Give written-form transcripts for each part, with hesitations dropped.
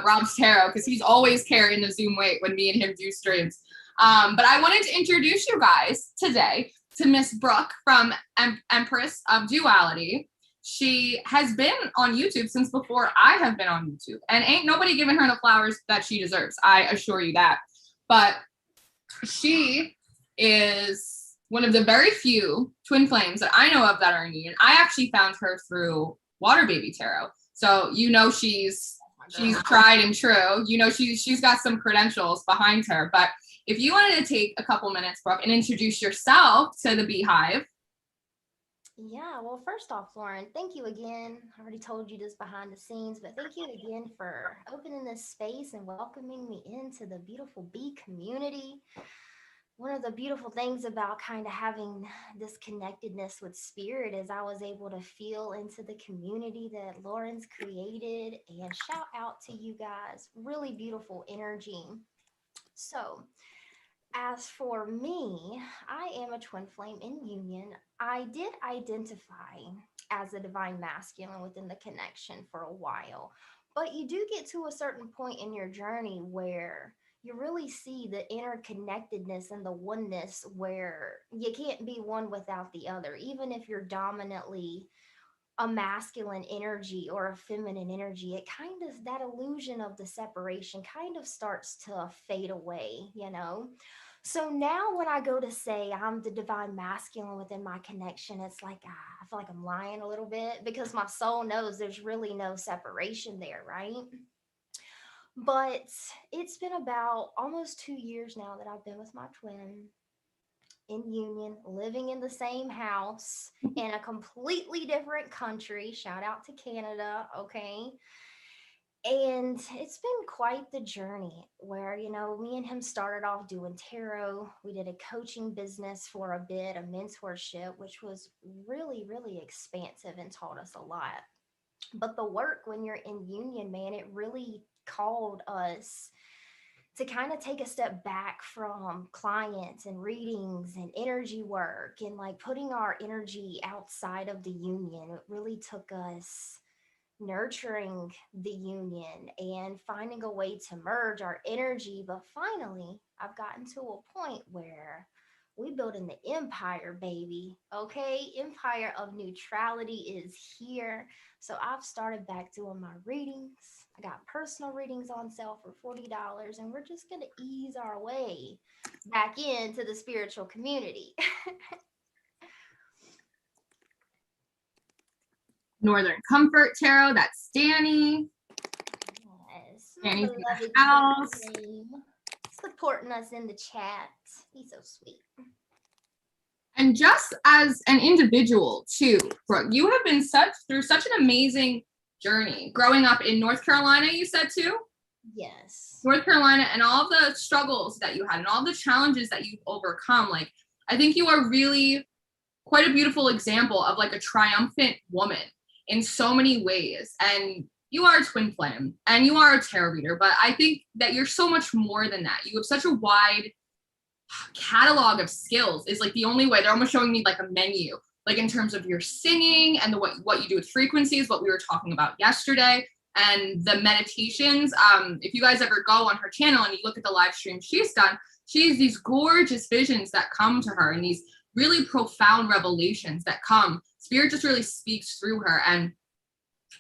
Rob's tarot, because he's always carrying the Zoom weight when me and him do streams. But I wanted to introduce you guys today to Miss Brooke from Empress of Duality. She has been on YouTube since before I have been on YouTube, and ain't nobody giving her the flowers that she deserves. I assure you that. But she is one of the very few twin flames that I know of that are in union. I actually found her through Water Baby Tarot. So, you know, she's tried and true. You know, she's got some credentials behind her. But if you wanted to take a couple minutes, Brooke, and introduce yourself to the Beehive. Yeah, well, first off, Lauren, thank you again. I already told you this behind the scenes, but thank you again for opening this space and welcoming me into the beautiful bee community. One of the beautiful things about kind of having this connectedness with spirit is I was able to feel into the community that Lauren's created, and shout out to you guys. Really beautiful energy. So, as for me, I am a twin flame in union. I did identify as a divine masculine within the connection for a while, but you do get to a certain point in your journey where you really see the interconnectedness and the oneness where you can't be one without the other, even if you're dominantly a masculine energy or a feminine energy. It kind of, that illusion of the separation kind of starts to fade away, you know? So now when I go to say I'm the divine masculine within my connection, it's like, I feel like I'm lying a little bit because my soul knows there's really no separation there, right? But it's been about almost 2 years now that I've been with my twin in union, living in the same house in a completely different country. Shout out to Canada, okay? And it's been quite the journey where, you know, me and him started off doing tarot. We did a coaching business for a bit, a mentorship, which was really, really expansive and taught us a lot. But the work when you're in union, man, it really called us to kind of take a step back from clients and readings and energy work and like putting our energy outside of the union. It really took us nurturing the union and finding a way to merge our energy. But finally, I've gotten to a point where we building the empire, baby. Okay, empire of neutrality is here. So I've started back doing my readings. I got personal readings on sale for $40, and we're just gonna ease our way back into the spiritual community. Northern Comfort Tarot, that's Danny. Yes, Danny's my in beloved the house. twin supporting us in the chat. He's so sweet. And just as an individual too, Brooke, you have been through such an amazing journey. Growing up in North Carolina, you said too? Yes. North Carolina, and all the struggles that you had and all the challenges that you've overcome. Like, I think you are really quite a beautiful example of like a triumphant woman in so many ways. And you are a twin flame and you are a tarot reader, but I think that you're so much more than that. You have such a wide catalog of skills. Is like the only way. They're almost showing me like a menu, like in terms of your singing and what you do with frequencies, what we were talking about yesterday, and the meditations. If you guys ever go on her channel and you look at the live stream she's done, she has these gorgeous visions that come to her and these really profound revelations that come. Spirit just really speaks through her, and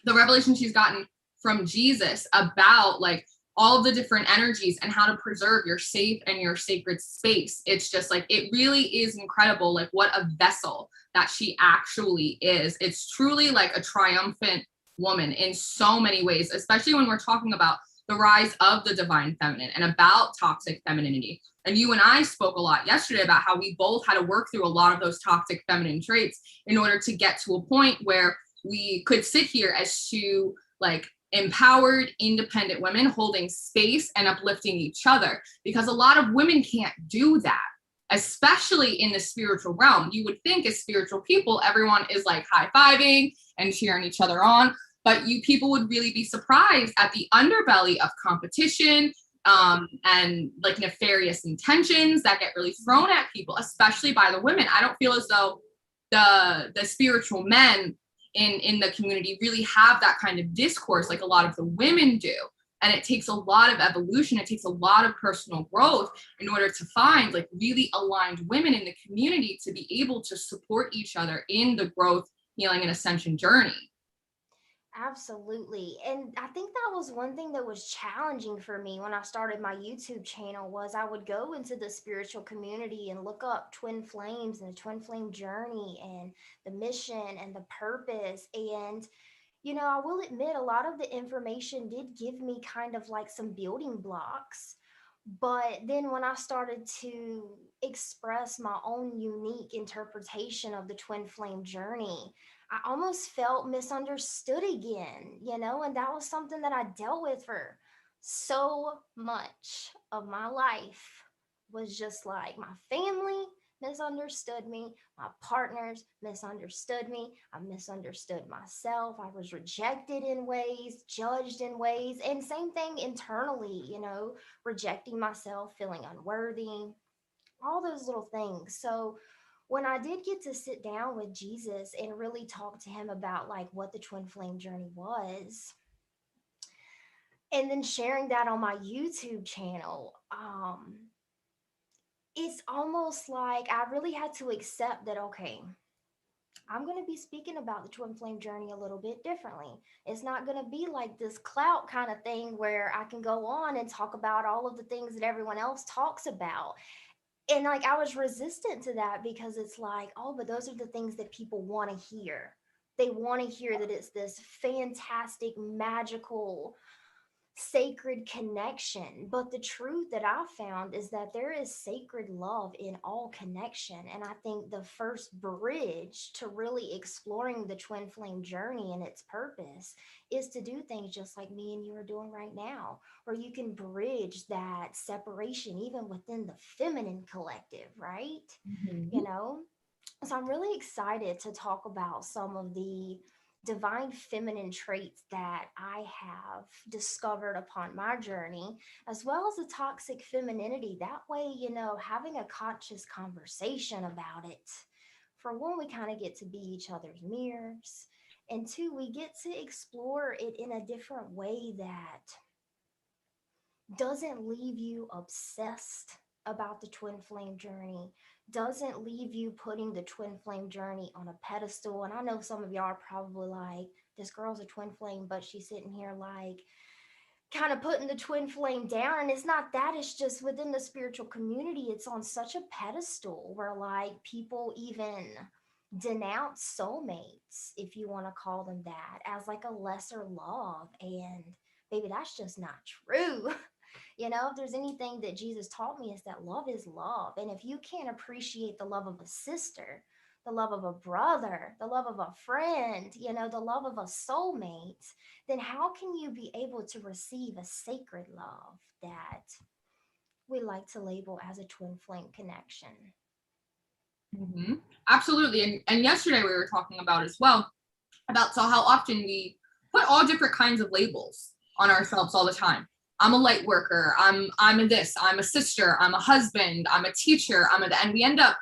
the revelation she's gotten from Jesus about like all of the different energies and how to preserve your safe and your sacred space. It's just like, it really is incredible, like what a vessel that she actually is. It's truly like a triumphant woman in so many ways, especially when we're talking about the rise of the divine feminine and about toxic femininity. And you and I spoke a lot yesterday about how we both had to work through a lot of those toxic feminine traits in order to get to a point where we could sit here as two like empowered, independent women holding space and uplifting each other, because a lot of women can't do that, especially in the spiritual realm. You would think as spiritual people, everyone is like high-fiving and cheering each other on, but you people would really be surprised at the underbelly of competition and like nefarious intentions that get really thrown at people, especially by the women. I don't feel as though the spiritual men in the community really have that kind of discourse like a lot of the women do. And it takes a lot of evolution. It takes a lot of personal growth in order to find like really aligned women in the community to be able to support each other in the growth, healing, and ascension journey. Absolutely. And I think that was one thing that was challenging for me when I started my YouTube channel was I would go into the spiritual community and look up twin flames and the twin flame journey and the mission and the purpose. And I will admit a lot of the information did give me kind of like some building blocks. But then when I started to express my own unique interpretation of the twin flame journey, I almost felt misunderstood again, and that was something that I dealt with for so much of my life was just like my family misunderstood me, my partners misunderstood me, I misunderstood myself, I was rejected in ways, judged in ways, and same thing internally, rejecting myself, feeling unworthy, all those little things. So when I did get to sit down with Jesus and really talk to him about like what the twin flame journey was, and then sharing that on my YouTube channel, it's almost like I really had to accept that, okay, I'm going to be speaking about the twin flame journey a little bit differently. It's not going to be like this clout kind of thing where I can go on and talk about all of the things that everyone else talks about. And like I was resistant to that because it's like, oh, but those are the things that people want to hear. They want to hear that it's this fantastic, magical, sacred connection. But the truth that I found is that there is sacred love in all connection. And I think the first bridge to really exploring the twin flame journey and its purpose is to do things just like me and you are doing right now, where you can bridge that separation even within the feminine collective, right? Mm-hmm. You know? So I'm really excited to talk about some of the divine feminine traits that I have discovered upon my journey, as well as the toxic femininity. That way, having a conscious conversation about it. For one, we kind of get to be each other's mirrors. And two, we get to explore it in a different way that doesn't leave you obsessed about the twin flame journey, doesn't leave you putting the twin flame journey on a pedestal. And I know some of y'all are probably like, this girl's a twin flame, but she's sitting here like kind of putting the twin flame down. And it's not that, it's just within the spiritual community, it's on such a pedestal where like people even denounce soulmates, if you want to call them that, as like a lesser love. And baby, that's just not true. If there's anything that Jesus taught me, is that love is love. And if you can't appreciate the love of a sister, the love of a brother, the love of a friend, the love of a soulmate, then how can you be able to receive a sacred love that we like to label as a twin flame connection? Mm-hmm. Absolutely. And yesterday we were talking about as well about so how often we put all different kinds of labels on ourselves all the time. I'm a light worker. I'm a this. I'm a sister. I'm a husband. I'm a teacher. And we end up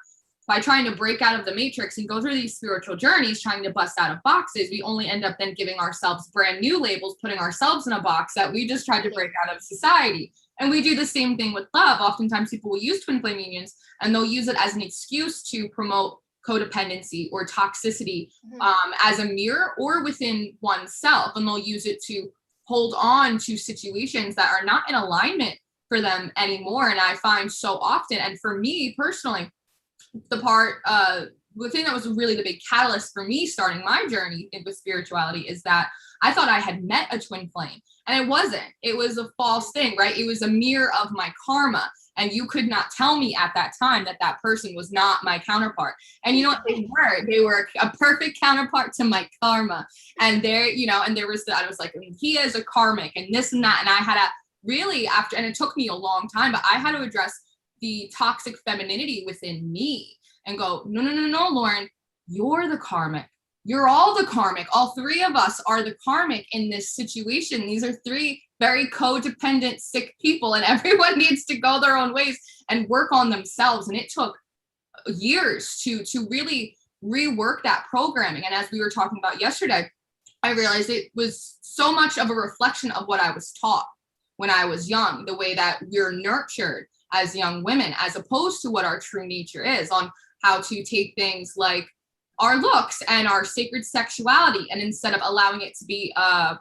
by trying to break out of the matrix and go through these spiritual journeys, trying to bust out of boxes. We only end up then giving ourselves brand new labels, putting ourselves in a box that we just tried to break out of society. And we do the same thing with love. Oftentimes people will use twin flame unions and they'll use it as an excuse to promote codependency or toxicity as a mirror or within oneself. And they'll use it to hold on to situations that are not in alignment for them anymore. And I find so often, and for me personally, the thing that was really the big catalyst for me starting my journey with spirituality is that I thought I had met a twin flame, and it wasn't. It was a false thing, right? It was a mirror of my karma. And you could not tell me at that time that that person was not my counterpart. And you know what they were? They were a perfect counterpart to my karma. And there, and there was I was like, he is a karmic and this and that. And I had to really and it took me a long time, but I had to address the toxic femininity within me and go, no, Lauren, you're the karmic. You're all the karmic. All three of us are the karmic in this situation. These are three very codependent, sick people, and everyone needs to go their own ways and work on themselves. And it took years to really rework that programming. And as we were talking about yesterday, I realized it was so much of a reflection of what I was taught. when I was young, the way that we're nurtured as young women, as opposed to what our true nature is, on how to take things like our looks and our sacred sexuality, and instead of allowing it to be a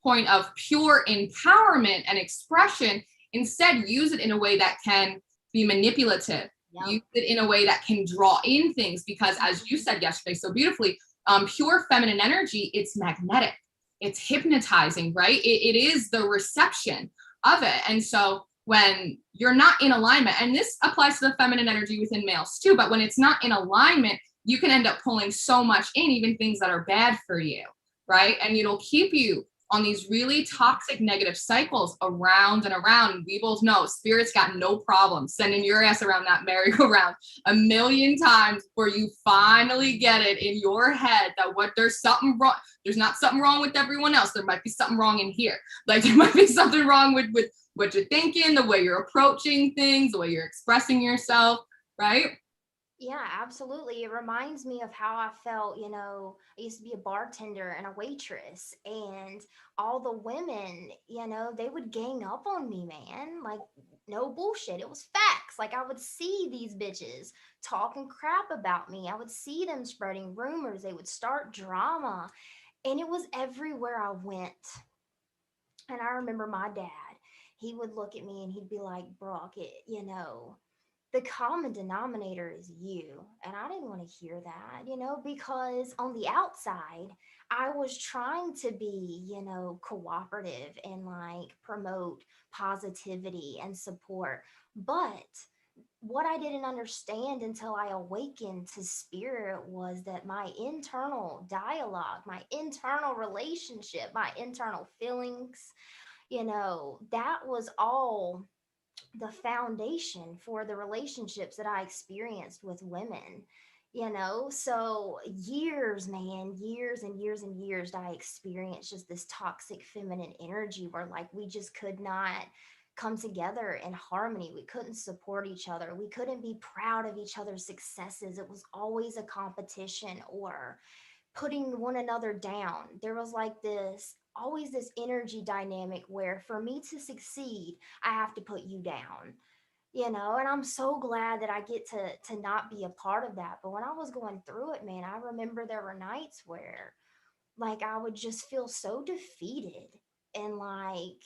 point of pure empowerment and expression, instead use it in a way that can be manipulative. Yep. Use it in a way that can draw in things, because as you said yesterday so beautifully, pure feminine energy, it's magnetic, it's hypnotizing, right? It is the reception of it. And so when you're not in alignment, and this applies to the feminine energy within males too, but when it's not in alignment, you can end up pulling so much in, even things that are bad for you, right? And it'll keep you on these really toxic negative cycles around and around. We both know spirit's got no problem sending your ass around that merry-go-round a million times before you finally get it in your head that what there's something wrong. There's not something wrong with everyone else. There might be something wrong in here. Like there might be something wrong with what you're thinking, the way you're approaching things, the way you're expressing yourself, right? Yeah, absolutely. It reminds me of how I felt, I used to be a bartender and a waitress, and all the women, they would gang up on me, man. Like, no bullshit. It was facts. Like, I would see these bitches talking crap about me. I would see them spreading rumors. They would start drama, and it was everywhere I went. And I remember my dad, he would look at me and he'd be like, Brooke, the common denominator is you. And I didn't want to hear that, because on the outside, I was trying to be, cooperative and like promote positivity and support. But what I didn't understand until I awakened to spirit was that my internal dialogue, my internal relationship, my internal feelings, that was all the foundation for the relationships that I experienced with women. So years, man, years and years and years, I experienced just this toxic feminine energy where like we just could not come together in harmony. We couldn't support each other. We couldn't be proud of each other's successes. It was always a competition or putting one another down. There was like this always this energy dynamic where for me to succeed, I have to put you down. And I'm so glad that I get to not be a part of that. But when I was going through it, man, I remember there were nights where like I would just feel so defeated and like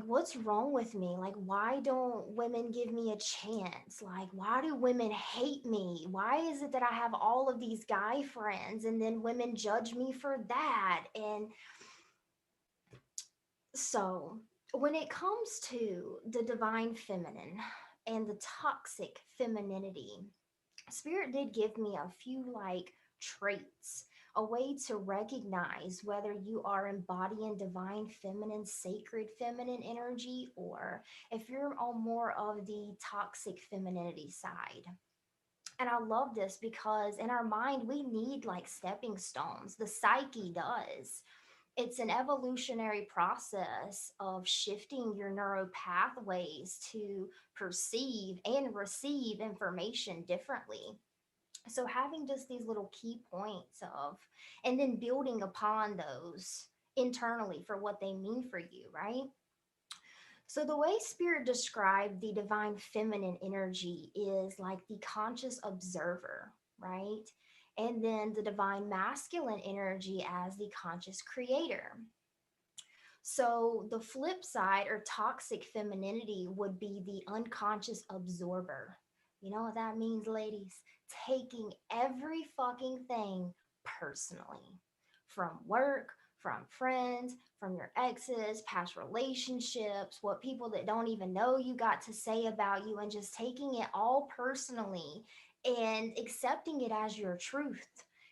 what's wrong with me? Like why don't women give me a chance? Like why do women hate me? Why is it that I have all of these guy friends and then women judge me for that? And so when it comes to the divine feminine and the toxic femininity, spirit did give me a few like traits, a way to recognize whether you are embodying divine feminine, sacred feminine energy, or if you're on more of the toxic femininity side. And I love this because in our mind, we need like stepping stones. The psyche does. It's an evolutionary process of shifting your neural pathways to perceive and receive information differently. So having just these little key points of, and then building upon those internally for what they mean for you, right? So the way spirit described the divine feminine energy is like the conscious observer, right? And then the divine masculine energy as the conscious creator. So the flip side or toxic femininity would be the unconscious absorber. You know what that means, ladies? Taking every fucking thing personally, from work, from friends, from your exes, past relationships, what people that don't even know you got to say about you, and just taking it all personally and accepting it as your truth.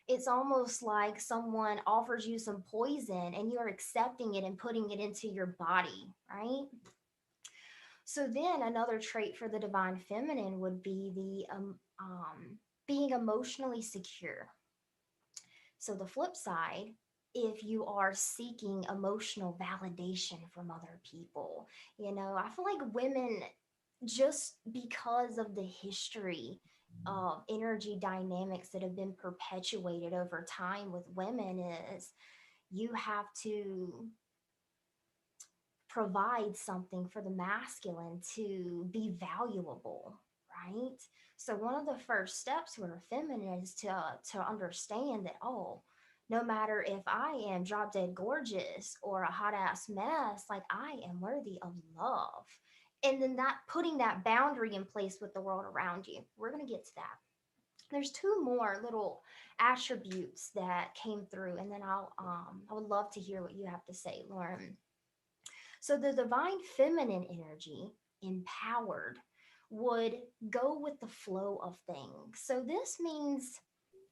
It's almost like someone offers you some poison and you're accepting it and putting it into your body, right? So then another trait for the divine feminine would be the being emotionally secure. So the flip side, if you are seeking emotional validation from other people, I feel like women, just because of the history of energy dynamics that have been perpetuated over time with women, is you have to provide something for the masculine to be valuable, right? So one of the first steps with a feminine is to understand that, oh, no matter if I am drop dead gorgeous or a hot ass mess, like I am worthy of love. And then that putting that boundary in place with the world around you. We're going to get to that. There's two more little attributes that came through, and then I would love to hear what you have to say, Lauren. So the divine feminine energy, empowered, would go with the flow of things. So this means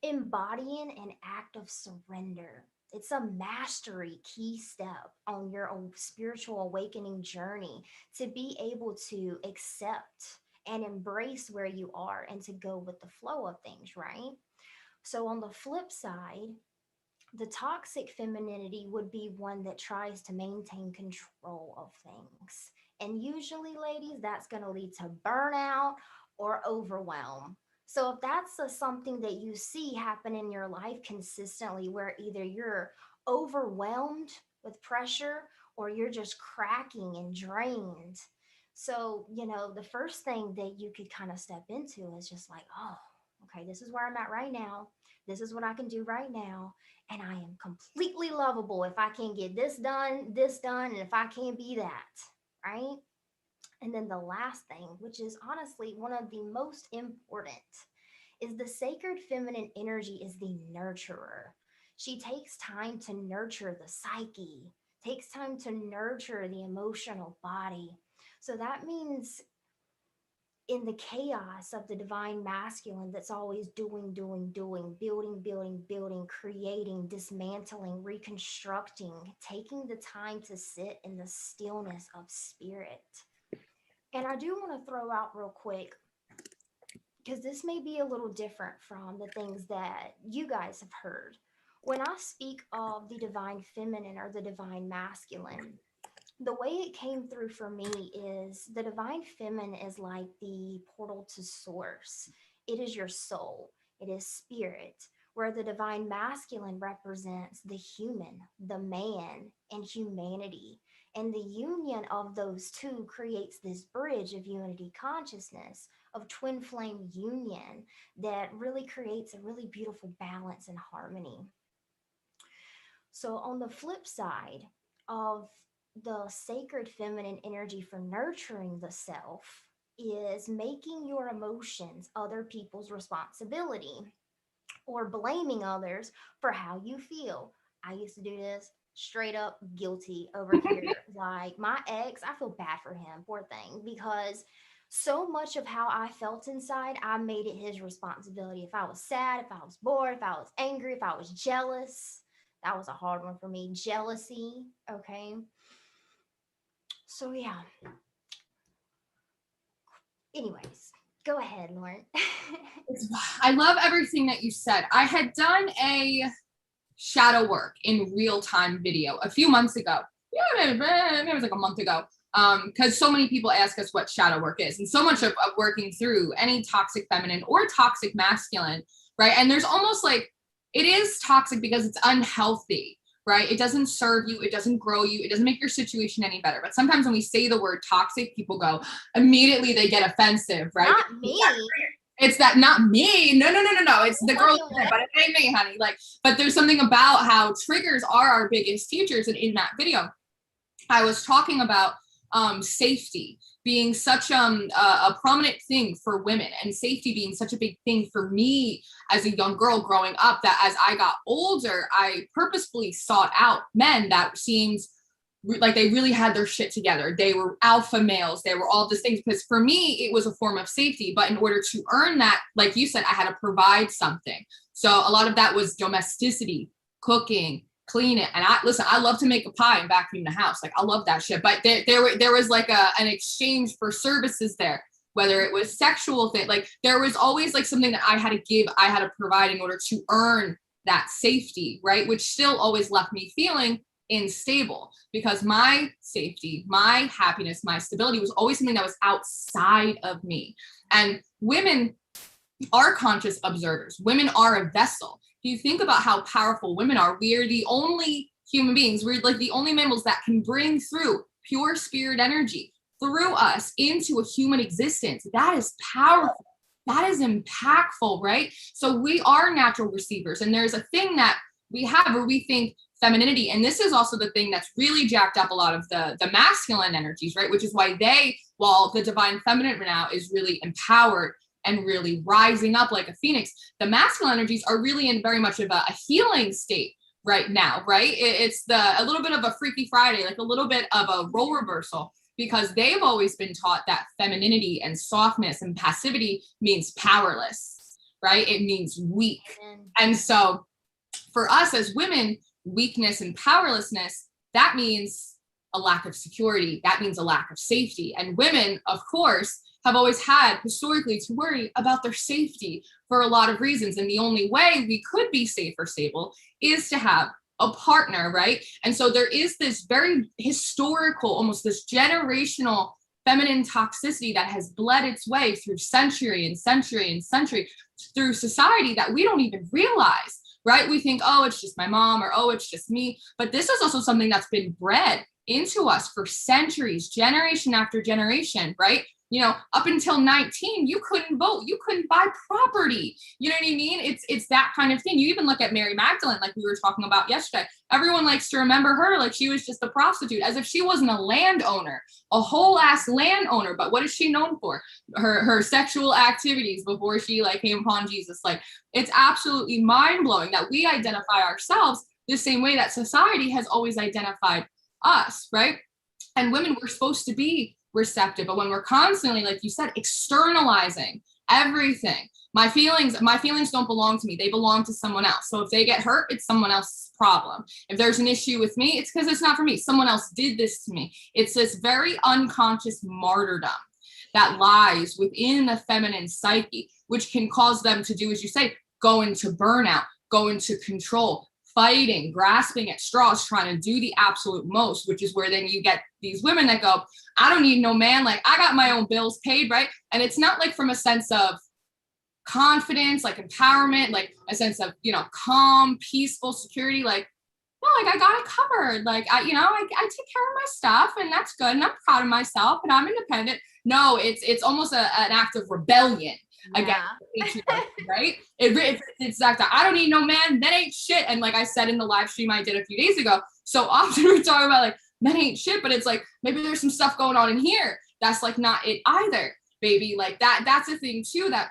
embodying an act of surrender. It's a mastery key step on your spiritual awakening journey to be able to accept and embrace where you are and to go with the flow of things, right? So, on the flip side, the toxic femininity would be one that tries to maintain control of things. And usually, ladies, that's going to lead to burnout or overwhelm. So, if that's something that you see happen in your life consistently, where either you're overwhelmed with pressure or you're just cracking and drained. So, the first thing that you could kind of step into is just like, oh, okay, this is where I'm at right now. This is what I can do right now, and I am completely lovable if I can get this done, and if I can't be that, right? And then the last thing, which is honestly one of the most important, is the sacred feminine energy is the nurturer. She takes time to nurture the psyche, takes time to nurture the emotional body. So that means in the chaos of the divine masculine that's always doing, building, creating, dismantling, reconstructing, taking the time to sit in the stillness of spirit. And I do want to throw out real quick, because this may be a little different from the things that you guys have heard. When I speak of the divine feminine or the divine masculine, the way it came through for me is the divine feminine is like the portal to source. It is your soul, it is spirit, where the divine masculine represents the human, the man, and humanity. And the union of those two creates this bridge of unity consciousness, of twin flame union, that really creates a really beautiful balance and harmony. So, on the flip side of the sacred feminine energy for nurturing the self is making your emotions other people's responsibility or blaming others for how you feel. I used to do this straight up guilty over here. Like my ex, I feel bad for him, poor thing, because so much of how I felt inside, I made it his responsibility. If I was sad, if I was bored, if I was angry, if I was jealous, that was a hard one for me. Jealousy, okay? So yeah. Anyways, go ahead, Lauren. I love everything that you said. I had done a shadow work in real time video a few months ago. Yeah, maybe it was like a month ago. Because so many people ask us what shadow work is, and so much of working through any toxic feminine or toxic masculine, right? And there's almost like it is toxic because it's unhealthy, right? It doesn't serve you, it doesn't grow you, it doesn't make your situation any better. But sometimes when we say the word toxic, people go immediately, they get offensive, right? Not me. It's that, not me. No. It's the girl, but it ain't me, honey. Like, but there's something about how triggers are our biggest teachers. And in that video, I was talking about safety being such a prominent thing for women, and safety being such a big thing for me as a young girl growing up, that as I got older, I purposefully sought out men that seemed like they really had their shit together. They were alpha males. They were all these things, because for me, it was a form of safety. But in order to earn that, like you said, I had to provide something. So a lot of that was domesticity, cooking, clean it. And I love to make a pie and vacuum the house. Like I love that shit. But there was like an exchange for services there, whether it was sexual thing, like there was always like something that I had to give, I had to provide in order to earn that safety, right? Which still always left me feeling unstable, because my safety, my happiness, my stability was always something that was outside of me. And women are conscious observers. Women are a vessel. If you think about how powerful women are, we are the only human beings, we're like the only mammals that can bring through pure spirit energy through us into a human existence. That is powerful. That is impactful, right? So we are natural receivers. And there's a thing that we have where we think femininity, and this is also the thing that's really jacked up a lot of the masculine energies, right? Which is why while the divine feminine now is really empowered and really rising up like a phoenix, the masculine energies are really in very much of a healing state right now, right? It's a little bit of a Freaky Friday, like a little bit of a role reversal, because they've always been taught that femininity and softness and passivity means powerless, right? It means weak. And so for us as women, weakness and powerlessness, that means a lack of security. That means a lack of safety. And women, of course, have always had historically to worry about their safety for a lot of reasons. And the only way we could be safe or stable is to have a partner, right? And so there is this very historical, almost this generational feminine toxicity that has bled its way through century and century and century through society that we don't even realize, right? We think, oh, it's just my mom, or oh, it's just me. But this is also something that's been bred into us for centuries, generation after generation, right? You know, up until 19, you couldn't vote, you couldn't buy property. You know what I mean? It's that kind of thing. You even look at Mary Magdalene, like we were talking about yesterday. Everyone likes to remember her like she was just a prostitute, as if she wasn't a landowner, a whole ass landowner. But what is she known for? Her sexual activities before she like came upon Jesus. Like, it's absolutely mind blowing that we identify ourselves the same way that society has always identified us, right? And women were supposed to be receptive, but when we're constantly, like you said, externalizing everything, my feelings don't belong to me, they belong to someone else. So if they get hurt, it's someone else's problem. If there's an issue with me, it's because it's not for me, someone else did this to me. It's this very unconscious martyrdom that lies within the feminine psyche, which can cause them to do, as you say, go into burnout, go into control, fighting, grasping at straws, trying to do the absolute most, which is where then you get these women that go, I don't need no man, like I got my own bills paid, right? And it's not like from a sense of confidence, like empowerment, like a sense of, you know, calm, peaceful security, like, no, like I got it covered. Like I take care of my stuff and that's good. And I'm proud of myself and I'm independent. No, it's almost an act of rebellion against the patriarchy, right? It's that I don't need no man, that ain't shit. And like I said in the live stream I did a few days ago, so often we're talking about like men ain't shit, but it's like maybe there's some stuff going on in here that's like not it either, baby. Like that's a thing too, that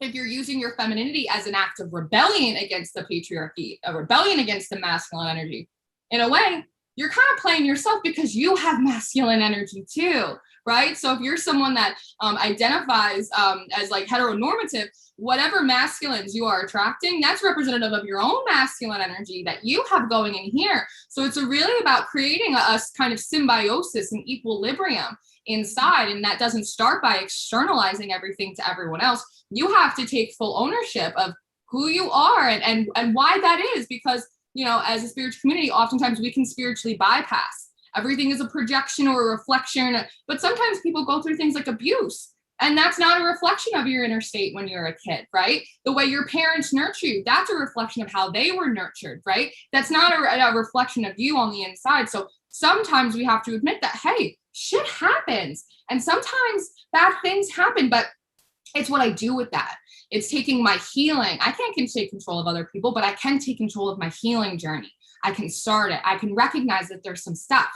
if you're using your femininity as an act of rebellion against the patriarchy, a rebellion against the masculine energy, in a way, you're kind of playing yourself because you have masculine energy too, right? So if you're someone that identifies as like heteronormative, whatever masculines you are attracting, that's representative of your own masculine energy that you have going in here. So it's really about creating a kind of symbiosis and equilibrium inside. And that doesn't start by externalizing everything to everyone else. You have to take full ownership of who you are and why that is, because, you know, as a spiritual community, oftentimes we can spiritually bypass. Everything is a projection or a reflection, but sometimes people go through things like abuse. And that's not a reflection of your inner state when you're a kid, right? The way your parents nurture you, that's a reflection of how they were nurtured, right? That's not a reflection of you on the inside. So sometimes we have to admit that, hey, shit happens. And sometimes bad things happen, but it's what I do with that. It's taking my healing. I can't take control of other people, but I can take control of my healing journey. I can start it. I can recognize that there's some stuff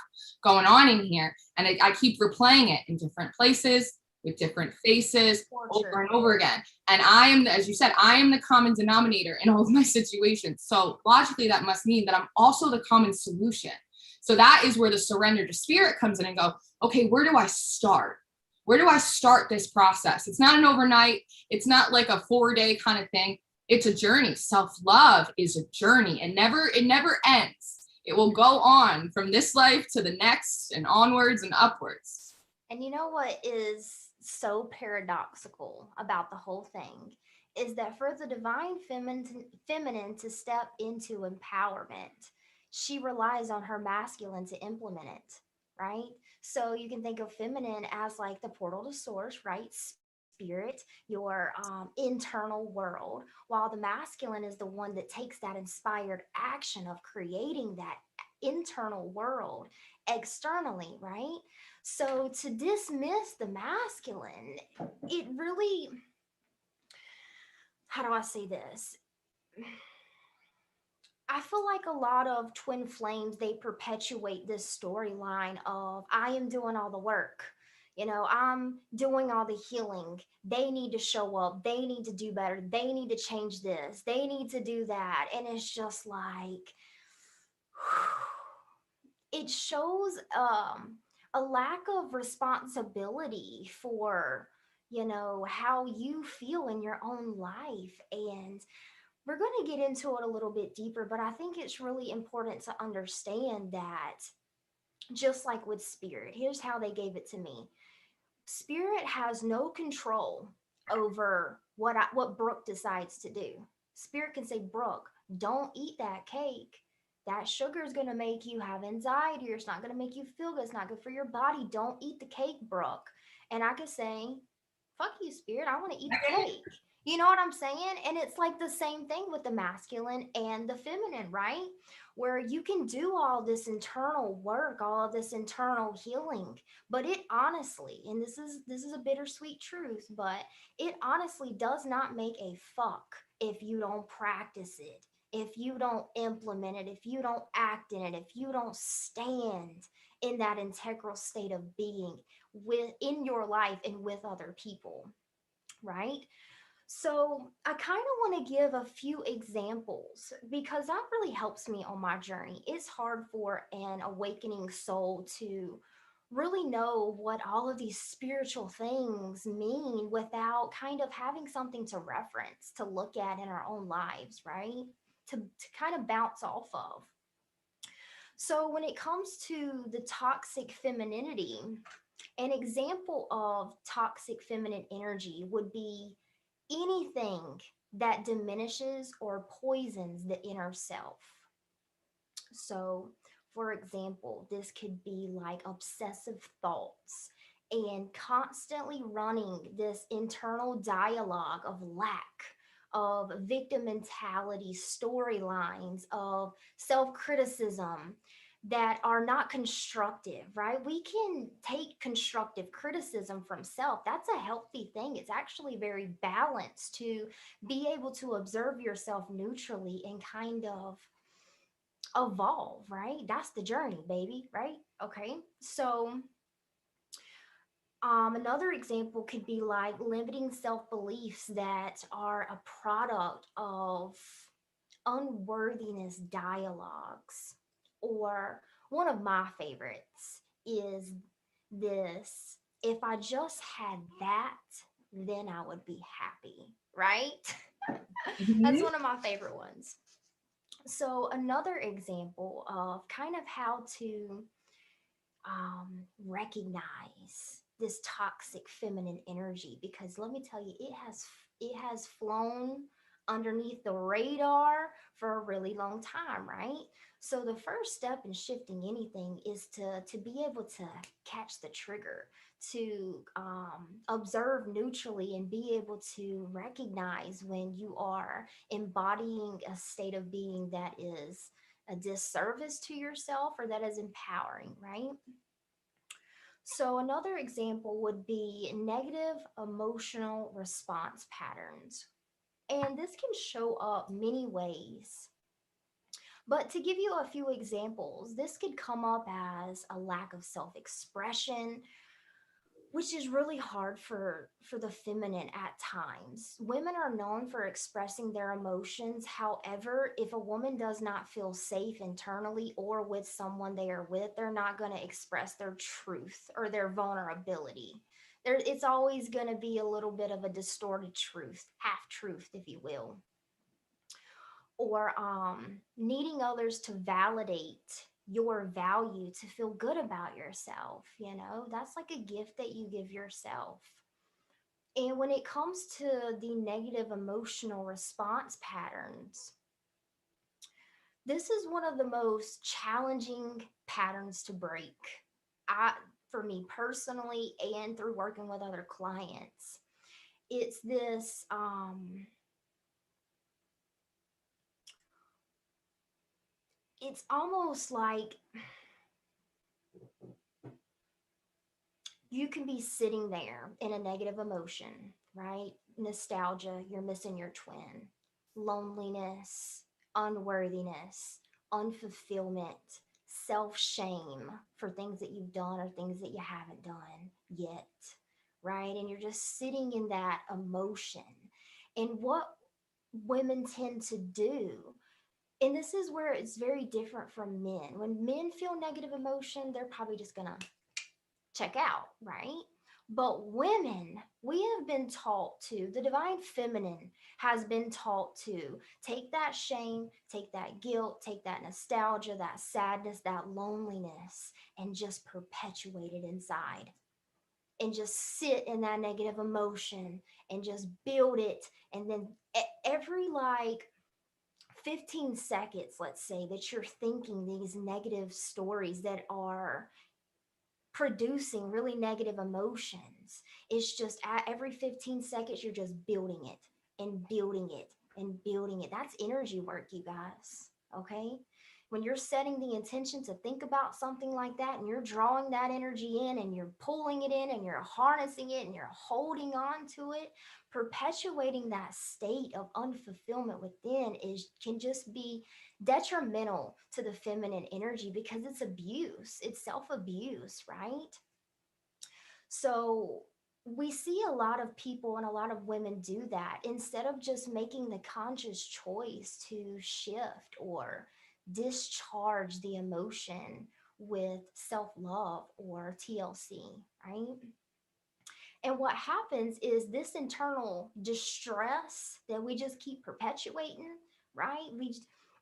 going on in here. And I keep replaying it in different places with different faces over and over again. And I am, as you said, I am the common denominator in all of my situations. So logically, that must mean that I'm also the common solution. So that is where the surrender to spirit comes in and go, okay, where do I start? Where do I start this process? It's not an overnight. It's not like a 4-day kind of thing. It's a journey. Self-love is a journey. It never ends. It will go on from this life to the next and onwards and upwards. And you know what is so paradoxical about the whole thing is that for the divine feminine to step into empowerment, she relies on her masculine to implement it, right? So you can think of feminine as like the portal to source, right? Spirit, your internal world, while the masculine is the one that takes that inspired action of creating that internal world externally, right? So to dismiss the masculine, it really, how do I say this? I feel like a lot of twin flames, they perpetuate this storyline of I am doing all the work. You know, I'm doing all the healing. They need to show up. They need to do better. They need to change this. They need to do that. And it's just like it shows a lack of responsibility for, you know, how you feel in your own life. And we're going to get into it a little bit deeper, but I think it's really important to understand that just like with spirit, here's how they gave it to me. Spirit has no control over what Brooke decides to do. Spirit can say, Brooke, don't eat that cake. That sugar is going to make you have anxiety, or it's not going to make you feel good. It's not good for your body. Don't eat the cake, Brooke. And I could say, fuck you, Spirit. I want to eat the cake. You know what I'm saying? And it's like the same thing with the masculine and the feminine, right? Where you can do all this internal work, all of this internal healing, but it honestly, and this is a bittersweet truth, but it honestly does not make a fuck if you don't practice it, if you don't implement it, if you don't act in it, if you don't stand in that integral state of being within your life and with other people, right? So, I kind of want to give a few examples because that really helps me on my journey. It's hard for an awakening soul to really know what all of these spiritual things mean without kind of having something to reference, to look at in our own lives, right? To kind of bounce off of. So, when it comes to the toxic femininity, an example of toxic feminine energy would be anything that diminishes or poisons the inner self. So, for example, this could be like obsessive thoughts and constantly running this internal dialogue of lack, of victim mentality, storylines, of self criticism that are not constructive, right? We can take constructive criticism from self. That's a healthy thing. It's actually very balanced to be able to observe yourself neutrally and kind of evolve, right? That's the journey, baby, right? Okay. So, another example could be like limiting self beliefs that are a product of unworthiness dialogues. Or one of my favorites is this, if I just had that, then I would be happy, right? That's Mhm. one of my favorite ones. So, another example of kind of how to recognize this toxic feminine energy, because let me tell you, it has flown underneath the radar for a really long time, right? So the first step in shifting anything is to be able to catch the trigger, to observe neutrally and be able to recognize when you are embodying a state of being that is a disservice to yourself or that is empowering, right? So, another example would be negative emotional response patterns. And this can show up many ways. But to give you a few examples, this could come up as a lack of self expression, which is really hard for the feminine at times. Women are known for expressing their emotions. However, if a woman does not feel safe internally or with someone they are with, they're not going to express their truth or their vulnerability. It's always going to be a little bit of a distorted truth, half truth, if you will, or needing others to validate your value to feel good about yourself. You know, that's like a gift that you give yourself. And when it comes to the negative emotional response patterns, this is one of the most challenging patterns to break. I, for me personally, and through working with other clients, it's this it's almost like You can be sitting there in a negative emotion, right? Nostalgia, you're missing your twin. Loneliness, unworthiness, unfulfillment, self shame for things that you've done or things that you haven't done yet, right? And you're just sitting in that emotion. And what women tend to do, and this is where it's very different from men. When men feel negative emotion, they're probably just gonna check out, right? But women, we have been taught to, the divine feminine has been taught to take that shame, take that guilt, take that nostalgia, that sadness, that loneliness, and just perpetuate it inside and just sit in that negative emotion and just build it. And then every like 15 seconds, let's say, that you're thinking these negative stories that are producing really negative emotions. It's just at every 15 seconds, you're just building it and building it and building it. That's energy work, you guys. Okay. When you're setting the intention to think about something like that and you're drawing that energy in and you're pulling it in and you're harnessing it and you're holding on to it, perpetuating that state of unfulfillment within is can just be detrimental to the feminine energy because it's abuse, it's self abuse, right? So we see a lot of people and a lot of women do that instead of just making the conscious choice to shift or discharge the emotion with self love or TLC, right? And what happens is this internal distress that we just keep perpetuating, right?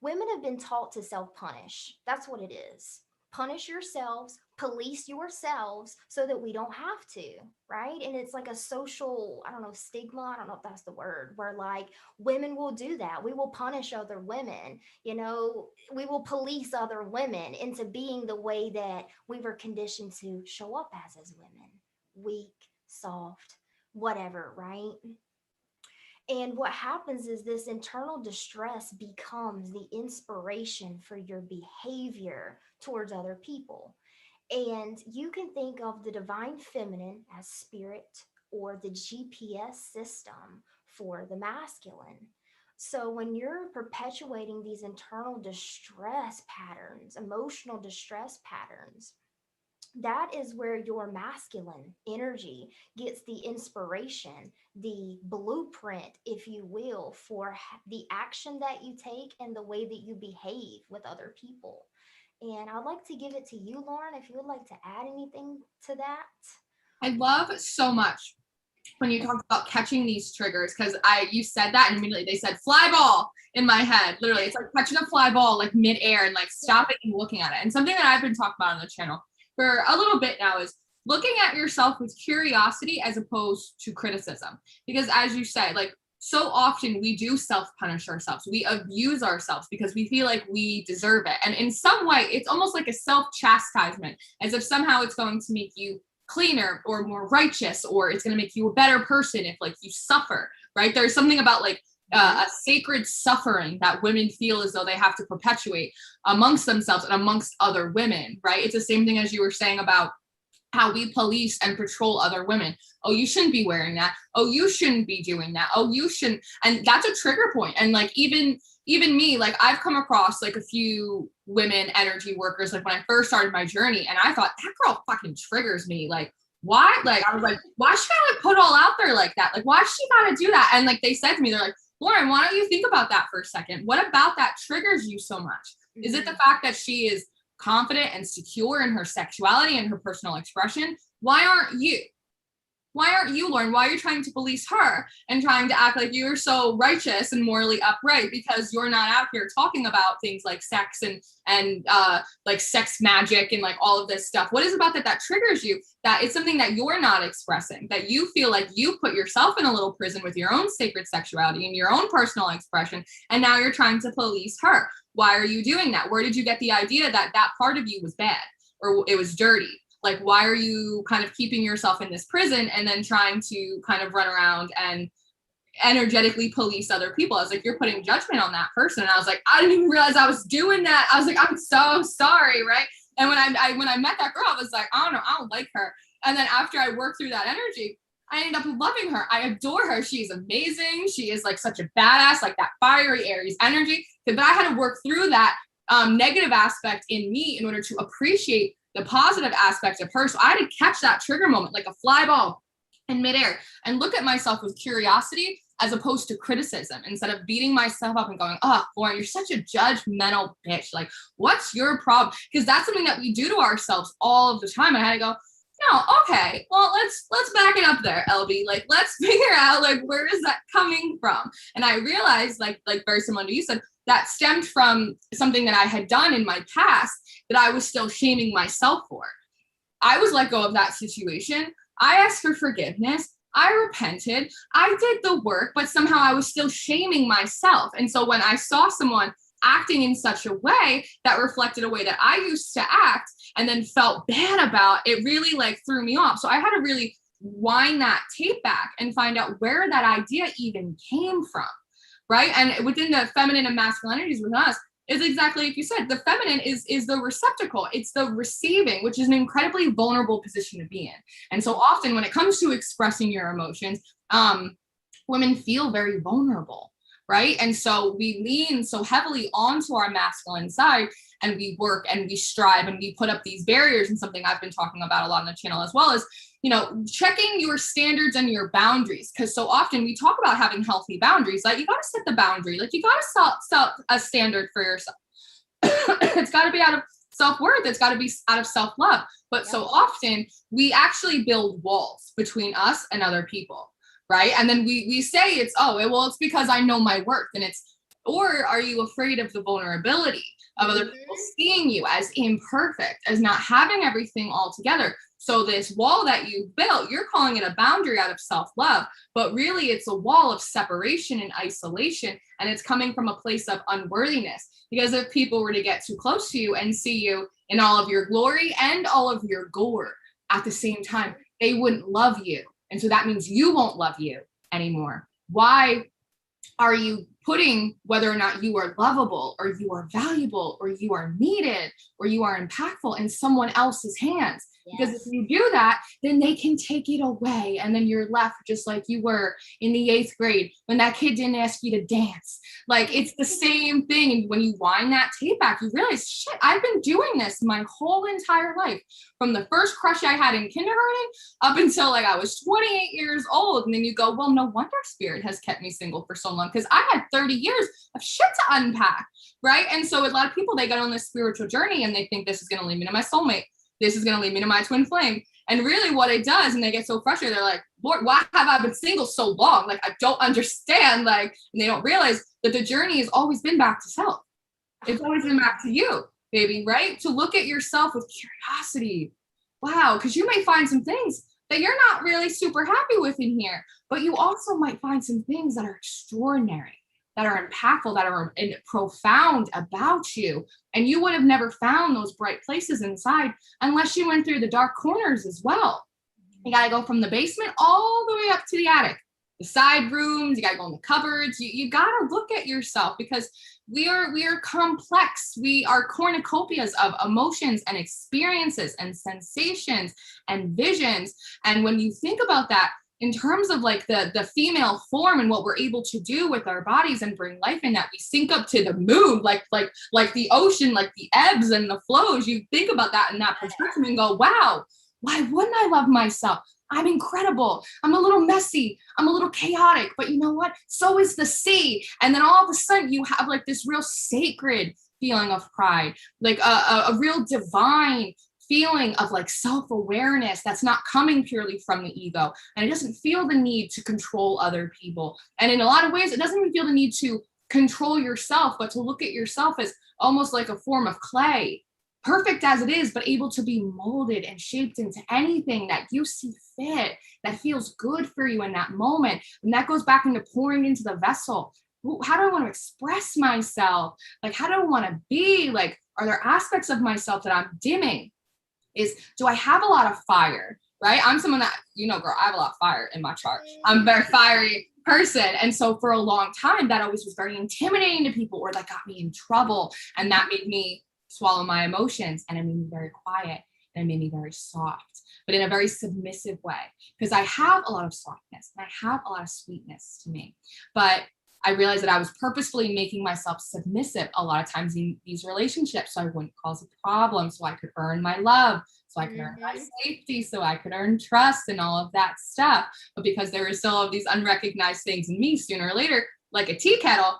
Women have been taught to self punish. That's what it is. Punish yourselves, police yourselves so that we don't have to, right? And it's like a social, I don't know, stigma. I don't know if that's the word, where like women will do that. We will punish other women, we will police other women into being the way that we were conditioned to show up as women, weak, soft, whatever, right? And what happens is this internal distress becomes the inspiration for your behavior towards other people. And you can think of the divine feminine as spirit or the GPS system for the masculine. So when you're perpetuating these internal distress patterns, emotional distress patterns, that is where your masculine energy gets the inspiration, the blueprint, if you will, for the action that you take and the way that you behave with other people. And I'd like to give it to you, Lauren, if you would like to add anything to that. I love so much when you talk about catching these triggers, because you said that and immediately they said fly ball in my head. Literally, it's like catching a fly ball like midair and like stopping and looking at it. And something that I've been talking about on the channel for a little bit now is looking at yourself with curiosity as opposed to criticism. Because as you said, like so often we do self-punish ourselves. We abuse ourselves because we feel like we deserve it. And in some way, it's almost like a self-chastisement, as if somehow it's going to make you cleaner or more righteous, or it's going to make you a better person if like you suffer, right? There's something about like a sacred suffering that women feel as though they have to perpetuate amongst themselves and amongst other women, right? It's the same thing as you were saying about how we police and patrol other women. Oh, you shouldn't be wearing that. Oh, you shouldn't be doing that. Oh, you shouldn't. And that's a trigger point. And like even me, like I've come across like a few women energy workers, like when I first started my journey, and I thought that girl fucking triggers me. Like, why? Like, I was like, why she gotta like, put all out there like that? Like, why she gotta do that? And like they said to me, they're like, Lauren, why don't you think about that for a second? What about that triggers you so much? Mm-hmm. Is it the fact that she is confident and secure in her sexuality and her personal expression? Why aren't you? Why aren't you, Lauren? Why are you trying to police her and trying to act like you're so righteous and morally upright because you're not out here talking about things like sex and like sex magic and like all of this stuff? What is about that triggers you, that it's something that you're not expressing, that you feel like you put yourself in a little prison with your own sacred sexuality and your own personal expression, and now you're trying to police her? Why are you doing that? Where did you get the idea that that part of you was bad or it was dirty? Like, why are you kind of keeping yourself in this prison and then trying to kind of run around and energetically police other people? I was like, you're putting judgment on that person. And I was like, I didn't even realize I was doing that. I was like, I'm so sorry, right? And when I met that girl, I was like, I don't know, I don't like her. And then after I work through that energy, I end up loving her. I adore her. She's amazing. She is like such a badass, like that fiery Aries energy. But I had to work through that negative aspect in me in order to appreciate the positive aspect of her. So I had to catch that trigger moment like a fly ball in midair and look at myself with curiosity as opposed to criticism, instead of beating myself up and going, oh, Lauren, you're such a judgmental bitch. Like, what's your problem? Because that's something that we do to ourselves all of the time. And I had to go, no, okay, well, let's back it up there, LB. Like, let's figure out like where is that coming from? And I realized, like very similar to you said, that stemmed from something that I had done in my past that I was still shaming myself for. I was let go of that situation. I asked for forgiveness. I repented. I did the work, but somehow I was still shaming myself. And so when I saw someone acting in such a way that reflected a way that I used to act and then felt bad about, it really like threw me off. So I had to really wind that tape back and find out where that idea even came from, right? And within the feminine and masculine energies with us, is exactly like you said, the feminine is the receptacle. It's the receiving, which is an incredibly vulnerable position to be in. And so often when it comes to expressing your emotions, women feel very vulnerable, right? And so we lean so heavily onto our masculine side, and we work and we strive and we put up these barriers. And something I've been talking about a lot on the channel as well is, you know, checking your standards and your boundaries. Because so often we talk about having healthy boundaries. Like, you got to set the boundary. Like, you got to set a standard for yourself. It's got to be out of self-worth. It's got to be out of self-love. But so often we actually build walls between us and other people, right? And then we say it's, it's because I know my worth. And it's, or are you afraid of the vulnerability of other people seeing you as imperfect, as not having everything all together? So this wall that you built, you're calling it a boundary out of self-love, but really it's a wall of separation and isolation. And it's coming from a place of unworthiness. Because if people were to get too close to you and see you in all of your glory and all of your gore at the same time, they wouldn't love you. And so that means you won't love you anymore. Why are you putting whether or not you are lovable or you are valuable or you are needed or you are impactful in someone else's hands? Because if you do that, then they can take it away. And then you're left just like you were in the 8th grade when that kid didn't ask you to dance. Like, it's the same thing. And when you wind that tape back, you realize, shit, I've been doing this my whole entire life. From the first crush I had in kindergarten up until like I was 28 years old. And then you go, well, no wonder spirit has kept me single for so long, because I had 30 years of shit to unpack, right? And so a lot of people, they get on this spiritual journey and they think this is going to lead me to my soulmate. This is going to lead me to my twin flame. And really what it does, and they get so frustrated, they're like, Lord, why have I been single so long? Like, I don't understand. Like, and they don't realize that the journey has always been back to self. It's always been back to you, baby, right? To look at yourself with curiosity. Wow, because you may find some things that you're not really super happy with in here, but you also might find some things that are extraordinary, that are impactful, that are profound about you. And you would have never found those bright places inside unless you went through the dark corners as well. You got to go from the basement all the way up to the attic, the side rooms. You got to go in the cupboards. You got to look at yourself, because we are complex. We are cornucopias of emotions and experiences and sensations and visions. And when you think about that, in terms of like the female form and what we're able to do with our bodies and bring life in, that we sync up to the moon, like the ocean, like the ebbs and the flows. You think about that in that perspective and go, wow, why wouldn't I love myself? I'm incredible. I'm a little messy. I'm a little chaotic, but you know what? So is the sea. And then all of a sudden you have like this real sacred feeling of pride, like a real divine feeling of like self-awareness that's not coming purely from the ego. And it doesn't feel the need to control other people. And in a lot of ways, it doesn't even feel the need to control yourself, but to look at yourself as almost like a form of clay, perfect as it is, but able to be molded and shaped into anything that you see fit, that feels good for you in that moment. And that goes back into pouring into the vessel. How do I want to express myself? Like, how do I want to be? Like, are there aspects of myself that I'm dimming? Do I have a lot of fire, right? I'm someone that, girl, I have a lot of fire in my chart. I'm a very fiery person. And so for a long time, that always was very intimidating to people, or that got me in trouble. And that made me swallow my emotions, and it made me very quiet, and it made me very soft. but in a very submissive way, because I have a lot of softness and I have a lot of sweetness to me. But I realized that I was purposefully making myself submissive a lot of times in these relationships so I wouldn't cause a problem, so I could earn my love, so I could earn my safety, so I could earn trust and all of that stuff. But because there were still all of these unrecognized things in me, sooner or later, like a tea kettle,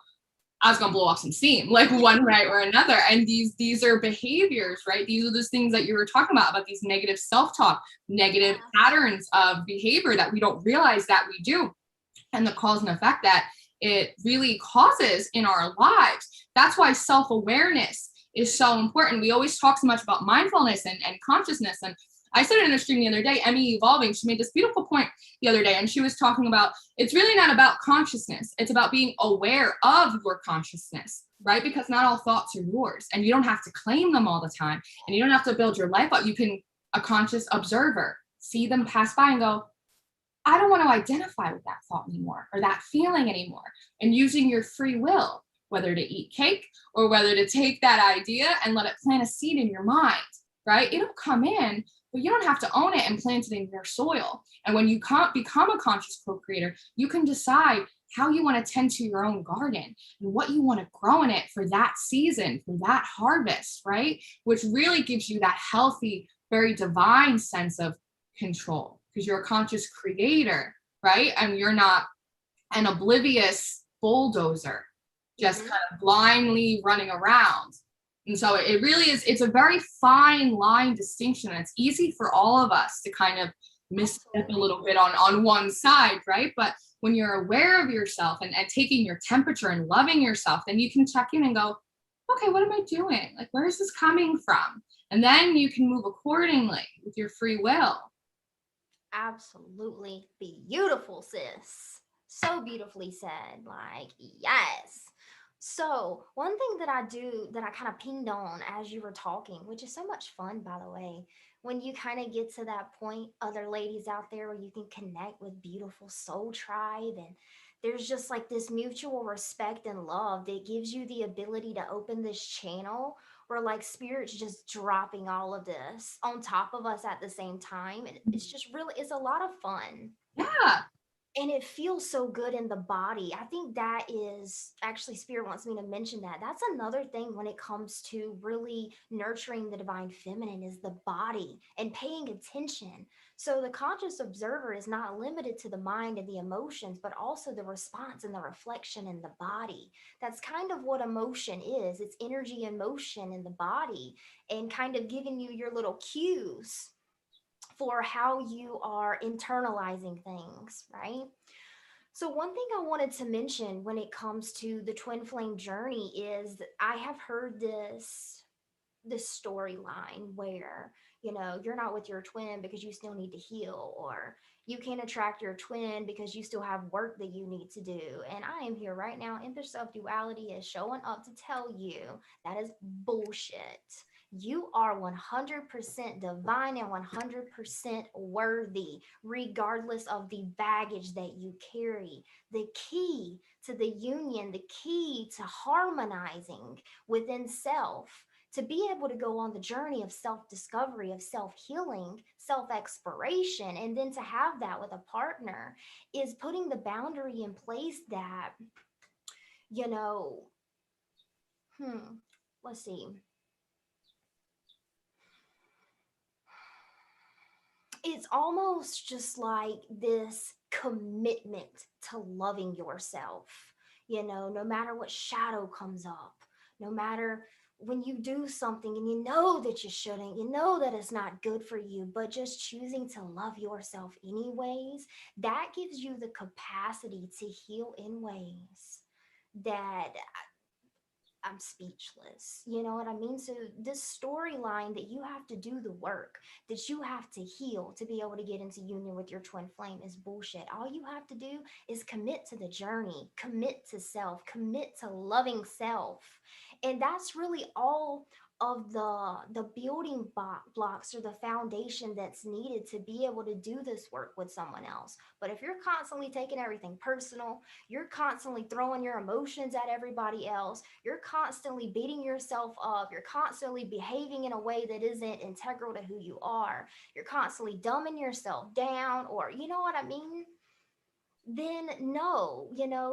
I was gonna blow off some steam, like one way or another. And these are behaviors, right? These are those things that you were talking about these negative self-talk, negative patterns of behavior that we don't realize that we do, and the cause and effect that it really causes in our lives. That's why self-awareness is so important. We always talk so much about mindfulness and consciousness. And I said it in a stream the other day, Emmy Evolving, she made this beautiful point the other day, and she was talking about it's really not about consciousness. It's about being aware of your consciousness, right? Because not all thoughts are yours, and you don't have to claim them all the time, and you don't have to build your life up. You can, a conscious observer, see them pass by and go, I don't want to identify with that thought anymore or that feeling anymore. And using your free will, whether to eat cake or whether to take that idea and let it plant a seed in your mind, right? It'll come in, but you don't have to own it and plant it in your soil. And when you become a conscious co-creator, you can decide how you want to tend to your own garden and what you want to grow in it for that season, for that harvest, right? Which really gives you that healthy, very divine sense of control, because you're a conscious creator, right? And you're not an oblivious bulldozer, just kind of blindly running around. And so it really is, it's a very fine line distinction. And it's easy for all of us to kind of misstep a little bit on one side, right? But when you're aware of yourself and taking your temperature and loving yourself, then you can check in and go, okay, what am I doing? Like, where is this coming from? And then you can move accordingly with your free will. Absolutely beautiful, sis. So beautifully said. Like, yes. So, one thing that I do that I kind of pinged on as you were talking, which is so much fun, by the way, when you kind of get to that point, other ladies out there, where you can connect with beautiful soul tribe, and there's just like this mutual respect and love that gives you the ability to open this channel where like spirit's just dropping all of this on top of us at the same time. And it's just really, it's a lot of fun. Yeah. And it feels so good in the body. I think that is actually, spirit wants me to mention that. That's another thing when it comes to really nurturing the divine feminine, is the body and paying attention. So the conscious observer is not limited to the mind and the emotions, but also the response and the reflection in the body. That's kind of what emotion is. It's energy and motion in the body, and kind of giving you your little cues for how you are internalizing things, right? So, one thing I wanted to mention when it comes to the twin flame journey is that I have heard this storyline where, you're not with your twin because you still need to heal, or you can't attract your twin because you still have work that you need to do. And I am here right now, Empress of Duality is showing up to tell you that is bullshit. You are 100% divine and 100% worthy, regardless of the baggage that you carry. The key to the union, the key to harmonizing within self, to be able to go on the journey of self discovery, of self healing, self exploration, and then to have that with a partner, is putting the boundary in place that, you know, let's see. It's almost just like this commitment to loving yourself, no matter what shadow comes up, no matter when you do something and you know that you shouldn't, you know that it's not good for you, but just choosing to love yourself anyways, that gives you the capacity to heal in ways that I'm speechless. You know what I mean? So this storyline that you have to do the work, that you have to heal to be able to get into union with your twin flame, is bullshit. All you have to do is commit to the journey, commit to self, commit to loving self. And that's really of the building blocks or the foundation that's needed to be able to do this work with someone else. But if you're constantly taking everything personal, you're constantly throwing your emotions at everybody else, you're constantly beating yourself up, you're constantly behaving in a way that isn't integral to who you are, you're constantly dumbing yourself down, or you know what I mean, then no,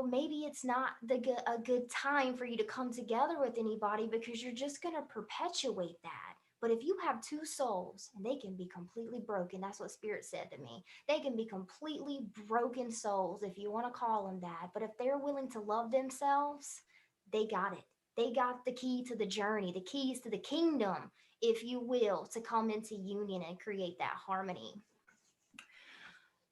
maybe it's not a good time for you to come together with anybody, because you're just going to perpetuate that. But if you have two souls and they can be completely broken, that's what Spirit said to me. They can be completely broken souls, if you want to call them that. But if they're willing to love themselves, they got it. They got the key to the journey, the keys to the kingdom, if you will, to come into union and create that harmony.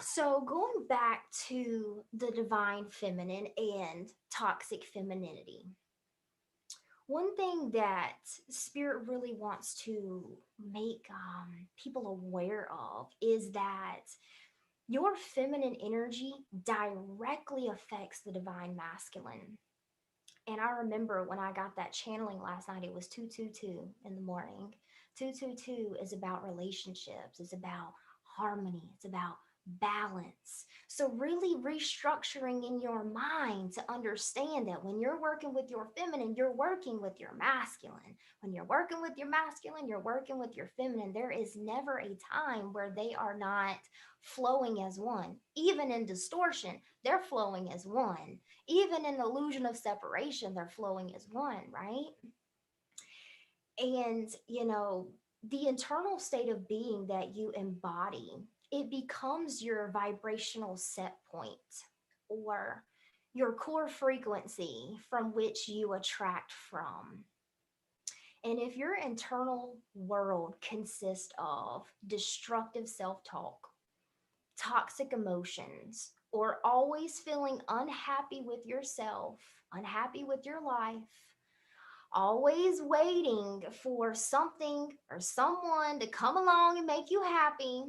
So, going back to the divine feminine and toxic femininity, one thing that Spirit really wants to make people aware of is that your feminine energy directly affects the divine masculine. And I remember when I got that channeling last night, it was 222 in the morning. 222 is about relationships, it's about harmony, it's about balance. So, really restructuring in your mind to understand that when you're working with your feminine, you're working with your masculine. When you're working with your masculine, you're working with your feminine. There is never a time where they are not flowing as one. Even in distortion, they're flowing as one. Even in the illusion of separation, they're flowing as one, right? And, the internal state of being that you embody, it becomes your vibrational set point, or your core frequency from which you attract from. And if your internal world consists of destructive self talk, toxic emotions, or always feeling unhappy with yourself, unhappy with your life, always waiting for something or someone to come along and make you happy,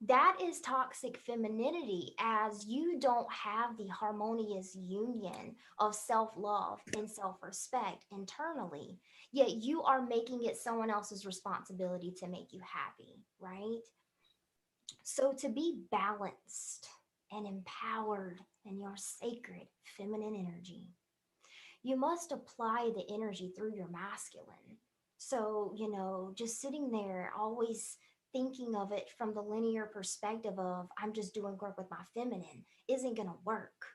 that is toxic femininity, as you don't have the harmonious union of self love and self respect internally. Yet you are making it someone else's responsibility to make you happy, right? So, to be balanced and empowered in your sacred feminine energy, you must apply the energy through your masculine. So, just sitting there always thinking of it from the linear perspective of I'm just doing work with my feminine isn't going to work,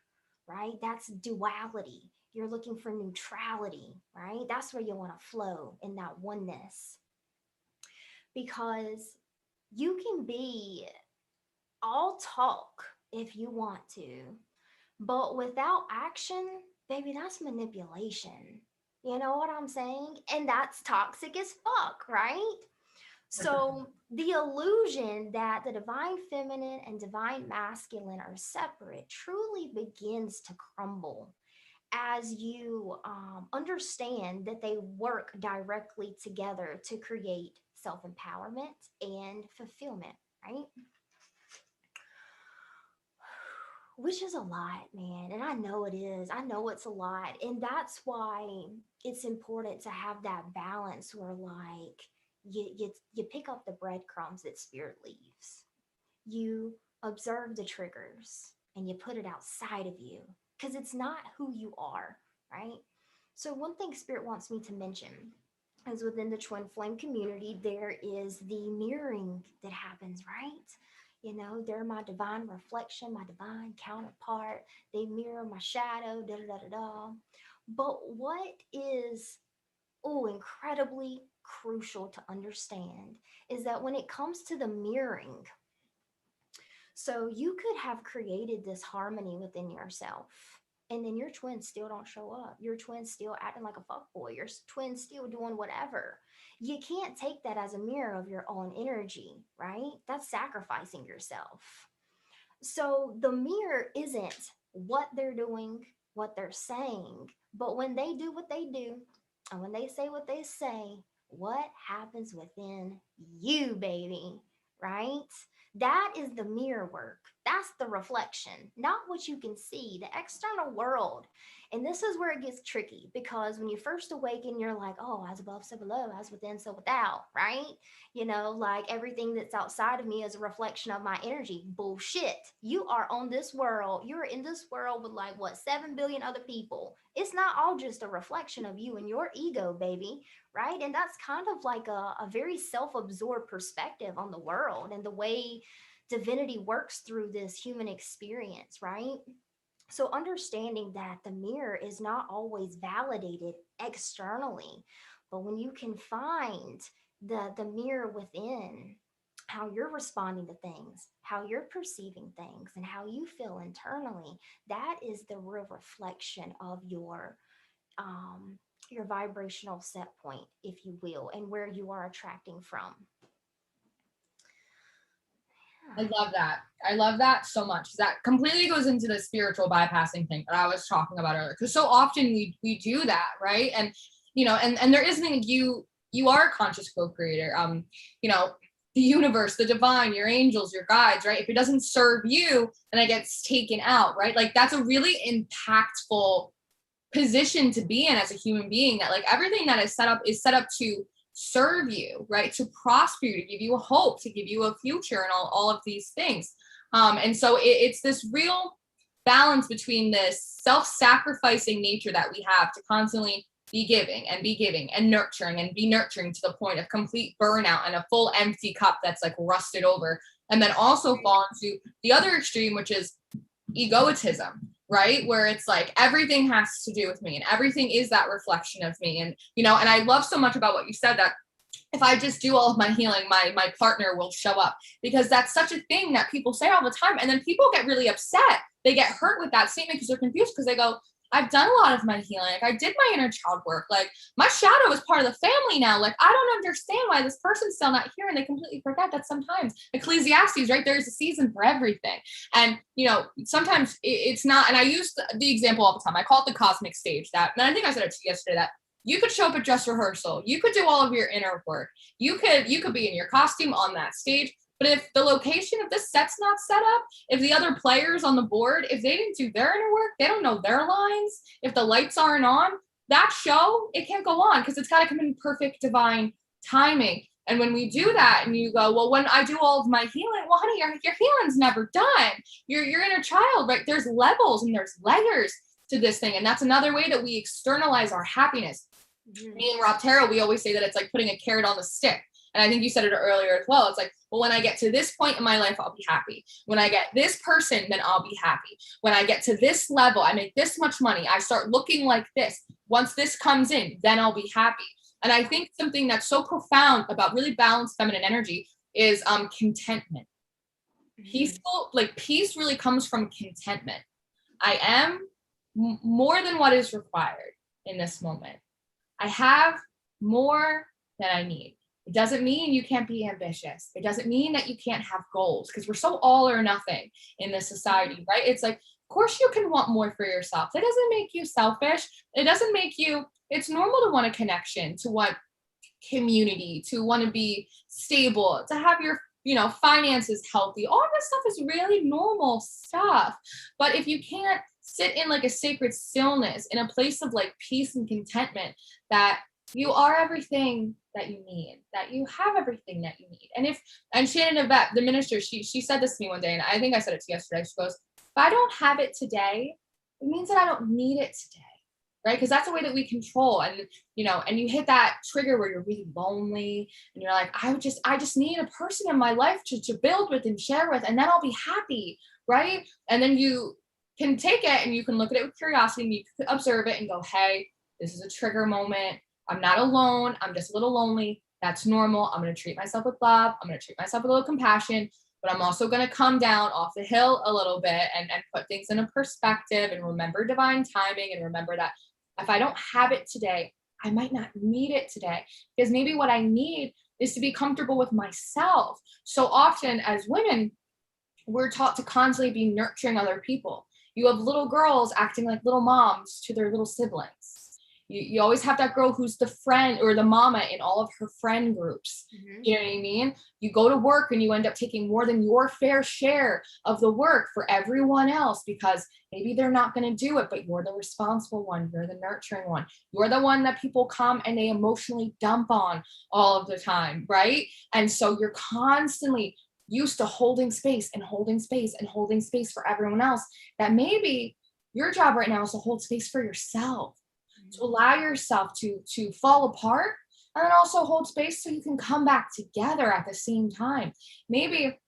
right? That's duality. You're looking for neutrality, right? That's where you want to flow in that oneness, because you can be all talk if you want to, but without action, baby, that's manipulation. You know what I'm saying? And that's toxic as fuck, right? So the illusion that the divine feminine and divine masculine are separate truly begins to crumble as you understand that they work directly together to create self empowerment and fulfillment, right? Which is a lot, man. And I know it is. I know it's a lot. And that's why it's important to have that balance where, like, you pick up the breadcrumbs that Spirit leaves. You observe the triggers and you put it outside of you, because it's not who you are, right? So, one thing Spirit wants me to mention is within the twin flame community, there is the mirroring that happens, right? They're my divine reflection, my divine counterpart. They mirror my shadow, da da da da da. But what is, incredibly crucial to understand is that when it comes to the mirroring, so you could have created this harmony within yourself, and then your twins still don't show up. Your twins still acting like a fuckboy. Your twins still doing whatever. You can't take that as a mirror of your own energy, right? That's sacrificing yourself. So the mirror isn't what they're doing, what they're saying, but when they do what they do, and when they say what they say, what happens within you, baby? right? That is the mirror work. That's the reflection, not what you can see, the external world. And this is where it gets tricky, because when you first awaken, you're like, oh, as above, so below, as within, so without, right? Like everything that's outside of me is a reflection of my energy. Bullshit. You are on this world. You're in this world with like, what, 7 billion other people. It's not all just a reflection of you and your ego, baby, right? And that's kind of like a very self absorbed perspective on the world and the way divinity works through this human experience, right? So, understanding that the mirror is not always validated externally, but when you can find the mirror within, how you're responding to things, how you're perceiving things, and how you feel internally, that is the real reflection of your vibrational set point, if you will, and where you are attracting from. I love that. I love that so much. That completely goes into the spiritual bypassing thing that I was talking about earlier. Because so often we do that, right? And and there isn't you are a conscious co-creator. The universe, the divine, your angels, your guides, right? If it doesn't serve you, then it gets taken out, right? Like that's a really impactful position to be in as a human being, that like everything that is set up to serve you, right? To prosper you, to give you a hope, to give you a future, and all of these things. And so it's this real balance between this self-sacrificing nature that we have to constantly be giving and nurturing and be nurturing to the point of complete burnout and a full empty cup that's like rusted over. And then also fall into the other extreme, which is egotism, right? Where it's like everything has to do with me and everything is that reflection of me. And, and I love so much about what you said, that if I just do all of my healing, my partner will show up, because that's such a thing that people say all the time. And then people get really upset. They get hurt with that statement because they're confused, because they go, I've done a lot of my healing. Like I did my inner child work. Like my shadow is part of the family now. Like I don't understand why this person's still not here. And they completely forget that sometimes Ecclesiastes, right? There's a season for everything. And, sometimes it's not, and I use the example all the time. I call it the cosmic stage. And I think I said it to you yesterday, that you could show up at dress rehearsal. You could do all of your inner work. You could be in your costume on that stage. But if the location of this set's not set up, if the other players on the board, if they didn't do their inner work, they don't know their lines, if the lights aren't on, that show, it can't go on, because it's got to come in perfect divine timing. And when we do that and you go, well, when I do all of my healing, well, honey, your healing's never done. Your inner child, right? There's levels and there's layers to this thing. And that's another way that we externalize our happiness. Mm-hmm. Me and Rob Tarot, we always say that it's like putting a carrot on the stick. And I think you said it earlier as well. It's like, well, when I get to this point in my life, I'll be happy. When I get this person, then I'll be happy. When I get to this level, I make this much money, I start looking like this. Once this comes in, then I'll be happy. And I think something that's so profound about really balanced feminine energy is contentment. Mm-hmm. Peaceful, like peace really comes from contentment. I am more than what is required in this moment. I have more than I need. It doesn't mean you can't be ambitious. It doesn't mean that you can't have goals, because we're so all or nothing in this society, right? It's like, of course you can want more for yourself. It doesn't make you selfish. It doesn't make you, it's normal to want a connection, to want community, to want to be stable, to have your, finances healthy. All this stuff is really normal stuff. But if you can't sit in like a sacred stillness, in a place of like peace and contentment, that you are everything that you need, that you have everything that you need. And Shannon Yvette, the minister, she said this to me one day, and I think I said it to you yesterday. She goes, if I don't have it today, it means that I don't need it today, right? Because that's the way that we control. And, and you hit that trigger where you're really lonely and you're like, I just need a person in my life to build with and share with, and then I'll be happy, right? And then you can take it and you can look at it with curiosity and you can observe it and go, hey, this is a trigger moment. I'm not alone. I'm just a little lonely. That's normal. I'm going to treat myself with love. I'm going to treat myself with a little compassion, but I'm also going to come down off the hill a little bit and put things in a perspective and remember divine timing, and remember that if I don't have it today, I might not need it today, because maybe what I need is to be comfortable with myself. So often as women, we're taught to constantly be nurturing other people. You have little girls acting like little moms to their little siblings. You always have that girl who's the friend or the mama in all of her friend groups. You know what I mean? You go to work and you end up taking more than your fair share of the work for everyone else because maybe they're not going to do it, but you're the responsible one. You're the nurturing one. You're the one that people come and they emotionally dump on all of the time, right? And so you're constantly used to holding space and holding space and holding space for everyone else, that maybe your job right now is to hold space for yourself, to allow yourself to fall apart, and then also hold space so you can come back together at the same time. Maybe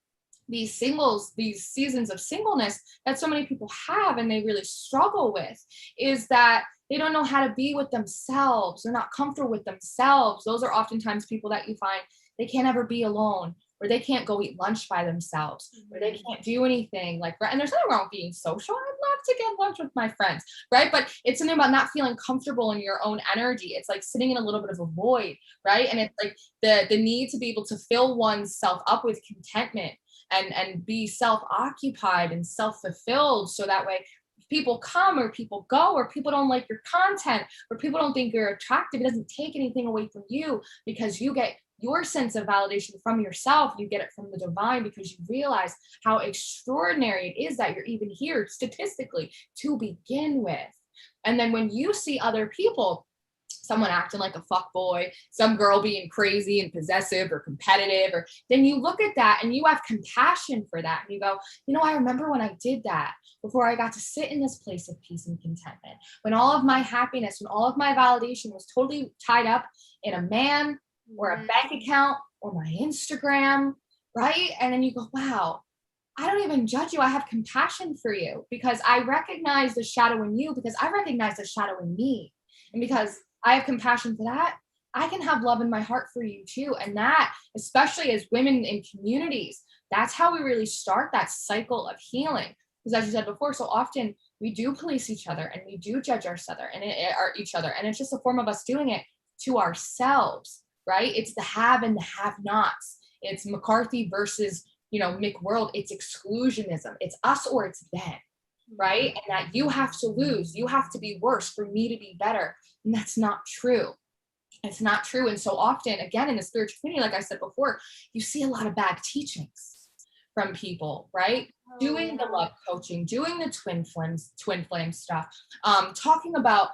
these seasons of singleness that so many people have and they really struggle with is that they don't know how to be with themselves. They're not comfortable with themselves. Those are oftentimes people that you find they can't ever be alone, or they can't go eat lunch by themselves, or they can't do anything like, and there's nothing wrong with being social. I'd love to get lunch with my friends, right? But it's something about not feeling comfortable in your own energy. It's like sitting in a little bit of a void, right? And it's like the need to be able to fill oneself up with contentment and be self-occupied and self-fulfilled, so that way people come or people go or people don't like your content or people don't think you're attractive, it doesn't take anything away from you, because you get your sense of validation from yourself. You get it from the divine because you realize how extraordinary it is that you're even here statistically to begin with. And then when you see other people, someone acting like a fuck boy, some girl being crazy and possessive or competitive, or then you look at that and you have compassion for that. And you go, you know, I remember when I did that before I got to sit in this place of peace and contentment, when all of my happiness, when all of my validation was totally tied up in a man or a bank account or my Instagram, right? And then you go, wow, I don't even judge you. I have compassion for you because I recognize the shadow in you, because I recognize the shadow in me. And because I have compassion for that, I can have love in my heart for you too. And that, especially as women in communities, that's how we really start that cycle of healing. Because as you said before, so often we do police each other and we do judge each other. And it's just a form of us doing it to ourselves, right? It's the have and the have-nots. It's McCarthy versus, McWorld. It's exclusionism. It's us or it's them, right? And that you have to lose. You have to be worse for me to be better. And that's not true. It's not true. And so often, again, in the spiritual community, like I said before, you see a lot of bad teachings from people, right? Doing the love coaching, doing the twin flame stuff, talking about,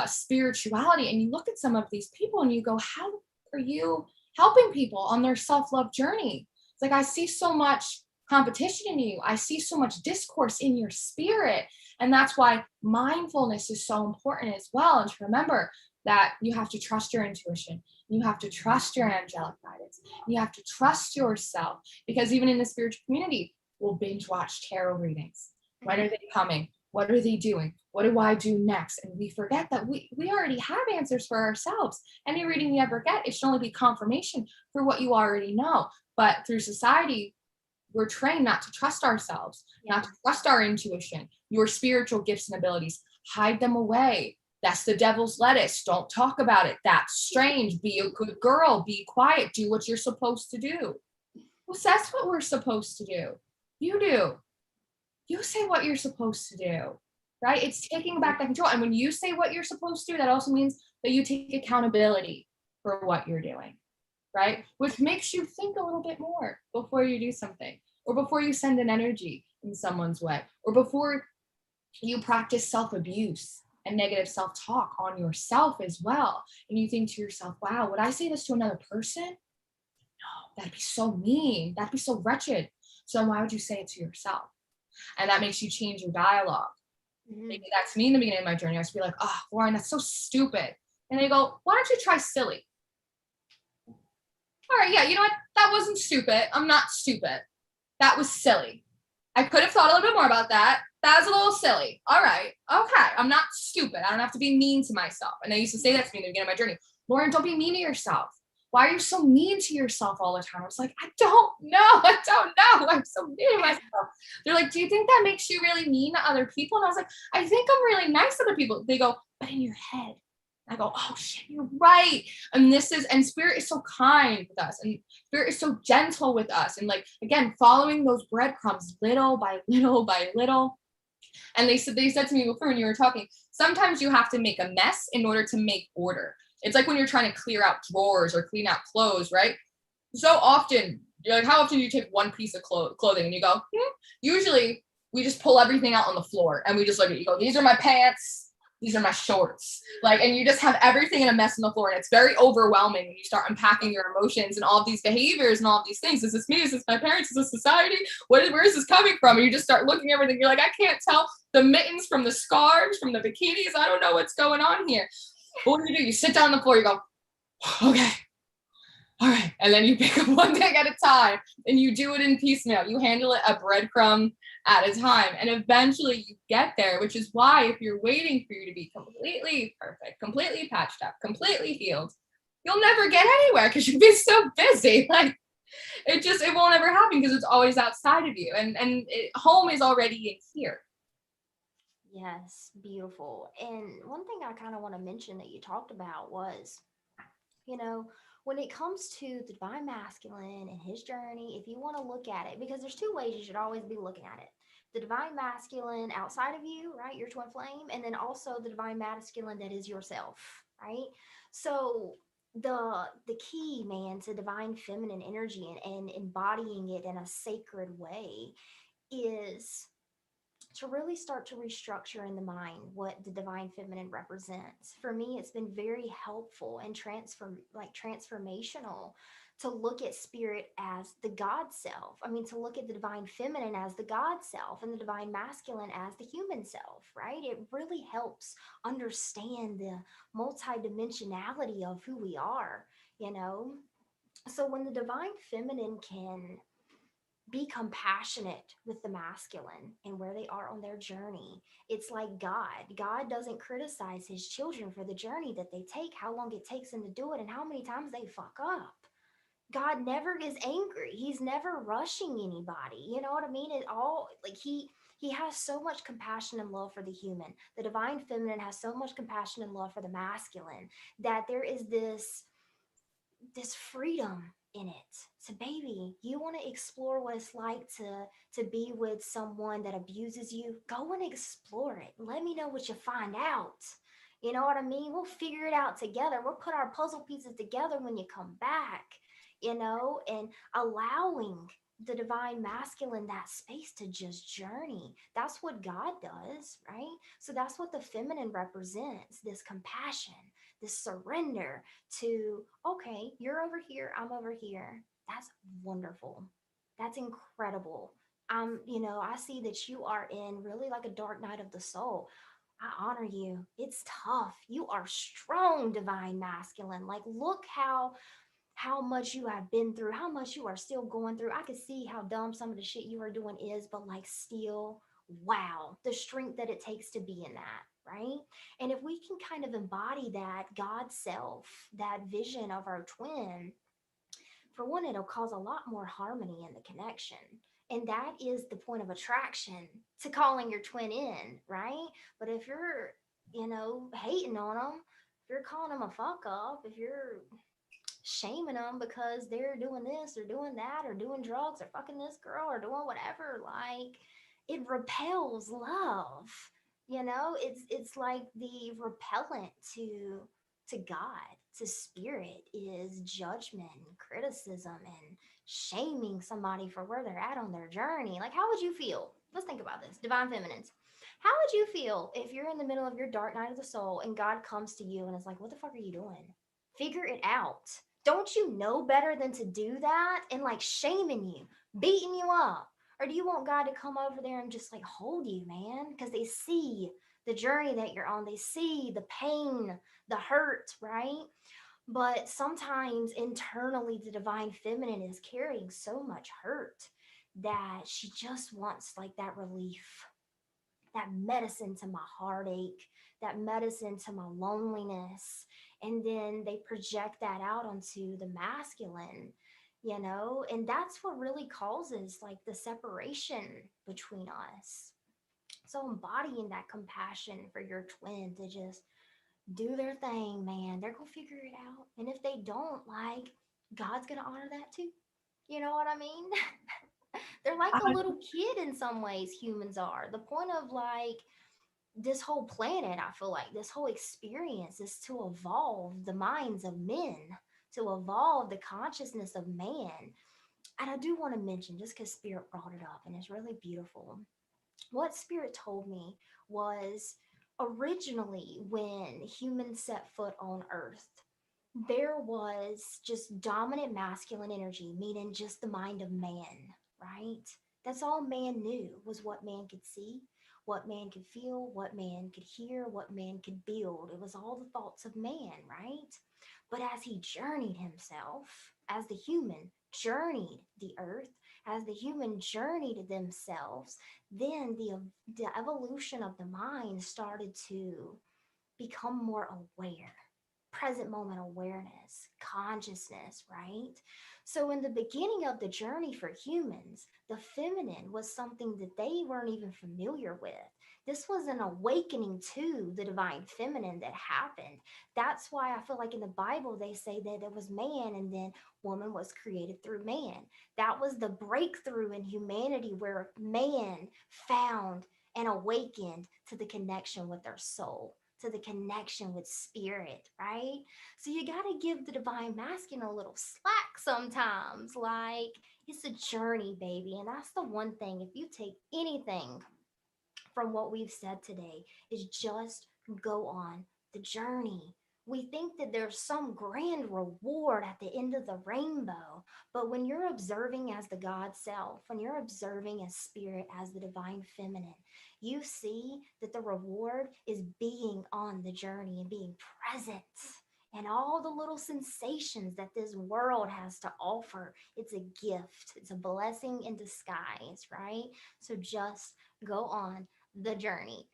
spirituality. And you look at some of these people and you go, how are you helping people on their self-love journey? It's like, I see so much competition in you. I see so much discourse in your spirit. And that's why mindfulness is so important as well. And to remember that you have to trust your intuition. You have to trust your angelic guidance. You have to trust yourself, because even in the spiritual community, we'll binge watch tarot readings. When are they coming? What are they doing? What do I do next? And we forget that we already have answers for ourselves. Any reading you ever get, it should only be confirmation for what you already know. But through society, we're trained not to trust ourselves, not to trust our intuition, your spiritual gifts and abilities. Hide them away. That's the devil's lettuce. Don't talk about it. That's strange. Be a good girl. Be quiet. Do what you're supposed to do. Well, that's what we're supposed to do. You do. You say what you're supposed to do, right? It's taking back that control. And when you say what you're supposed to do, that also means that you take accountability for what you're doing, right? Which makes you think a little bit more before you do something, or before you send an energy in someone's way, or before you practice self-abuse and negative self-talk on yourself as well. And you think to yourself, wow, would I say this to another person? No, that'd be so mean. That'd be so wretched. So why would you say it to yourself? And that makes you change your dialogue. Maybe that's me in the beginning of my journey. I used to be like, oh, Lauren, that's so stupid. And they go, why don't you try silly? All right, yeah, you know what? That wasn't stupid. I'm not stupid. That was silly. I could have thought a little bit more about that. That was a little silly. All right. Okay. I'm not stupid. I don't have to be mean to myself. And they used to say that to me in the beginning of my journey. Lauren, don't be mean to yourself. Why are you so mean to yourself all the time? I was like, I don't know. I'm so mean to myself. They're like, do you think that makes you really mean to other people? And I was like, I think I'm really nice to other people. They go, but in your head. I go, oh shit, you're right. And spirit is so kind with us, and spirit is so gentle with us. And like, again, following those breadcrumbs little by little by little, And they said to me before when you were talking, sometimes you have to make a mess in order to make order. It's like when you're trying to clear out drawers or clean out clothes, right? So often, you're like, how often do you take one piece of clothing and you go, Usually we just pull everything out on the floor and we just look at you go, these are my pants, these are my shorts. Like, and you just have everything in a mess on the floor. And it's very overwhelming when you start unpacking your emotions and all of these behaviors and all of these things. Is this me? Is this my parents? Is this society? Where is this coming from? And you just start looking at everything. You're like, I can't tell the mittens from the scarves, from the bikinis. I don't know what's going on here. But what do? You sit down on the floor, you go, okay, all right. And then you pick up one thing at a time and you do it in piecemeal. You handle it a breadcrumb at a time. And eventually you get there, which is why if you're waiting for you to be completely perfect, completely patched up, completely healed, you'll never get anywhere because you'll be so busy. Like it won't ever happen because it's always outside of you. And home is already in here. Yes, beautiful. And one thing I kind of want to mention that you talked about was, you know, when it comes to the divine masculine and his journey, if you want to look at it, because there's two ways you should always be looking at it: the divine masculine outside of you, right? Your twin flame, and then also the divine masculine that is yourself, right? So the key, man, to divine feminine energy and embodying it in a sacred way is to really start to restructure in the mind what the divine feminine represents. For me, it's been very helpful and transformational to look at spirit as the God self. I mean, to look at the divine feminine as the God self and the divine masculine as the human self, right? It really helps understand the multidimensionality of who we are, you know? So when the divine feminine can be compassionate with the masculine and where they are on their journey. It's like God. God doesn't criticize his children for the journey that they take, how long it takes them to do it, and how many times they fuck up. God never is angry. He's never rushing anybody. You know what I mean? It all like he has so much compassion and love for the human. The divine feminine has so much compassion and love for the masculine that there is this freedom in it. So baby, you want to explore what it's like to be with someone that abuses you? Go and explore it. Let me know what you find out. You know what I mean? We'll figure it out together. We'll put our puzzle pieces together when you come back, and allowing the divine masculine that space to just journey. That's what God does, right? So that's what the feminine represents, this compassion, this surrender to, okay, you're over here, I'm over here. That's wonderful. That's incredible. I see that you are in really like a dark night of the soul. I honor you. It's tough. You are strong, divine masculine. Like, look how much you have been through, how much you are still going through. I can see how dumb some of the shit you are doing is, but like still, wow, the strength that it takes to be in that, right? And if we can kind of embody that God self, that vision of our twin, for one, it'll cause a lot more harmony in the connection. And that is the point of attraction to calling your twin in, right? But if you're, hating on them, if you're calling them a fuck up, if you're shaming them because they're doing this or doing that or doing drugs or fucking this girl or doing whatever, like, it repels love. It's like the repellent to God, to spirit, is judgment and criticism and shaming somebody for where they're at on their journey. Like, how would you feel? Let's think about this, divine feminines. How would you feel if you're in the middle of your dark night of the soul and God comes to you and is like, what the fuck are you doing? Figure it out. Don't you know better than to do that? And like shaming you, beating you up? Or do you want God to come over there and just like hold you, man? Because they see the journey that you're on, they see the pain, the hurt, right? But sometimes internally, the divine feminine is carrying so much hurt that she just wants like that relief, that medicine to my heartache, that medicine to my loneliness. And then they project that out onto the masculine, and that's what really causes like the separation between us. So embodying that compassion for your twin to just do their thing, man, they're gonna figure it out. And if they don't, like, God's gonna honor that too. You know what I mean? They're like a little kid in some ways, humans are. The point of like this whole planet, I feel like this whole experience is to evolve the minds of men, to evolve the consciousness of man. And I do want to mention, just because Spirit brought it up and it's really beautiful, what Spirit told me was originally when humans set foot on Earth, there was just dominant masculine energy, meaning just the mind of man, right? That's all man knew, was what man could see, what man could feel, what man could hear, what man could build. It was all the thoughts of man, right? But as he journeyed himself, as the human journeyed the earth, as the human journeyed themselves, then the evolution of the mind started to become more aware, present moment awareness, consciousness, right? So, in the beginning of the journey for humans, the feminine was something that they weren't even familiar with. This was an awakening to the divine feminine that happened. That's why I feel like in the Bible they say that it was man and then woman was created through man. That was the breakthrough in humanity where man found and awakened to the connection with their soul, to the connection with spirit, right? So you got to give the divine masculine a little slack sometimes. Like, it's a journey, baby. And that's the one thing, if you take anything from what we've said today, is just go on the journey. We think that there's some grand reward at the end of the rainbow, but when you're observing as the God self, when you're observing as spirit, as the divine feminine, you see that the reward is being on the journey and being present. And all the little sensations that this world has to offer, it's a gift, it's a blessing in disguise, right? So just go on the journey.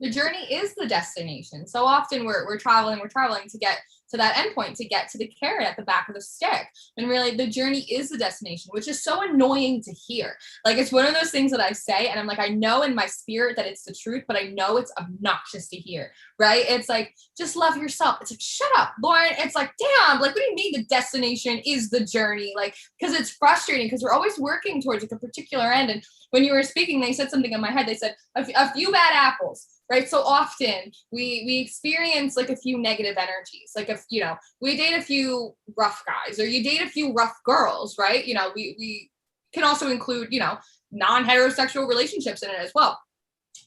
The journey is the destination. So often we're traveling to get to that endpoint, to get to the carrot at the back of the stick. And really the journey is the destination, which is so annoying to hear. Like, it's one of those things that I say and I'm like, I know in my spirit that it's the truth, but I know it's obnoxious to hear, right? It's like, just love yourself. It's like, shut up, Lauren. It's like, damn, like, what do you mean the destination is the journey? Like, because it's frustrating because we're always working towards like a particular end. And when you were speaking, they said something in my head. They said a few bad apples, right? So often we experience like a few negative energies. Like, if, you know, we date a few rough guys or you date a few rough girls, right? You know, we can also include, you know, non-heterosexual relationships in it as well.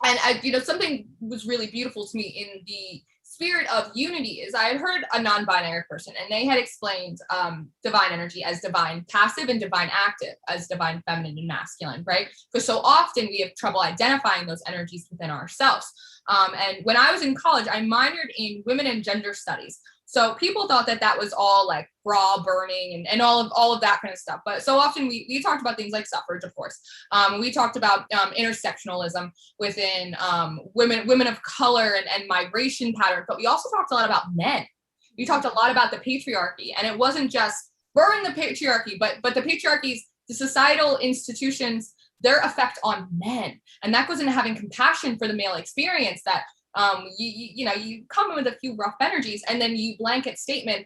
And you know, something was really beautiful to me in the spirit of unity is I had heard a non-binary person and they had explained divine energy as divine passive and divine active as divine feminine and masculine, right? Because so often we have trouble identifying those energies within ourselves. And when I was in college, I minored in women and gender studies. So people thought that that was all like bra burning and all of that kind of stuff. But so often we talked about things like suffrage, of course. We talked about intersectionalism within women of color and migration patterns. But we also talked a lot about men. We talked a lot about the patriarchy. And it wasn't just burn the patriarchy, but the patriarchy's, the societal institutions, their effect on men. And that goes into having compassion for the male experience, that you know, you come in with a few rough energies and then you blanket statement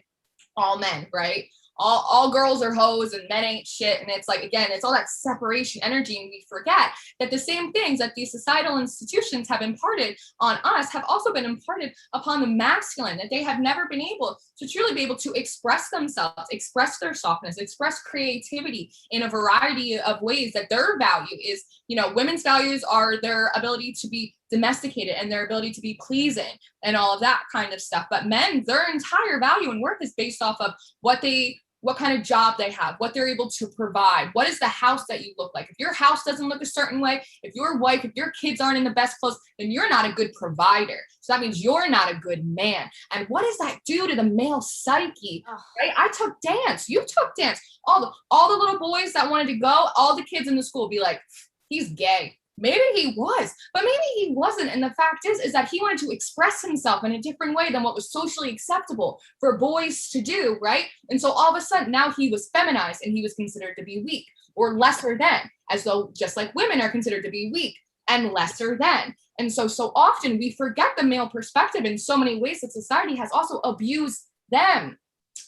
all men, right? All girls are hoes and men ain't shit. And it's like, again, it's all that separation energy. And we forget that the same things that these societal institutions have imparted on us have also been imparted upon the masculine, that they have never been able to truly be able to express themselves, express their softness, express creativity in a variety of ways. That their value is, you know, women's values are their ability to be domesticated and their ability to be pleasing and all of that kind of stuff. But men, their entire value and worth is based off of what kind of job they have, what they're able to provide, what is the house that you look like. If your house doesn't look a certain way, if your wife, if your kids aren't in the best clothes, then you're not a good provider. So that means you're not a good man. And what does that do to the male psyche? Right? I took dance. You took dance. All the little boys that wanted to go, all the kids in the school be like, he's gay. Maybe he was, but maybe he wasn't. And the fact is that he wanted to express himself in a different way than what was socially acceptable for boys to do, right? And so all of a sudden now he was feminized and he was considered to be weak or lesser than, as though just like women are considered to be weak and lesser than. And so often we forget the male perspective in so many ways that society has also abused them.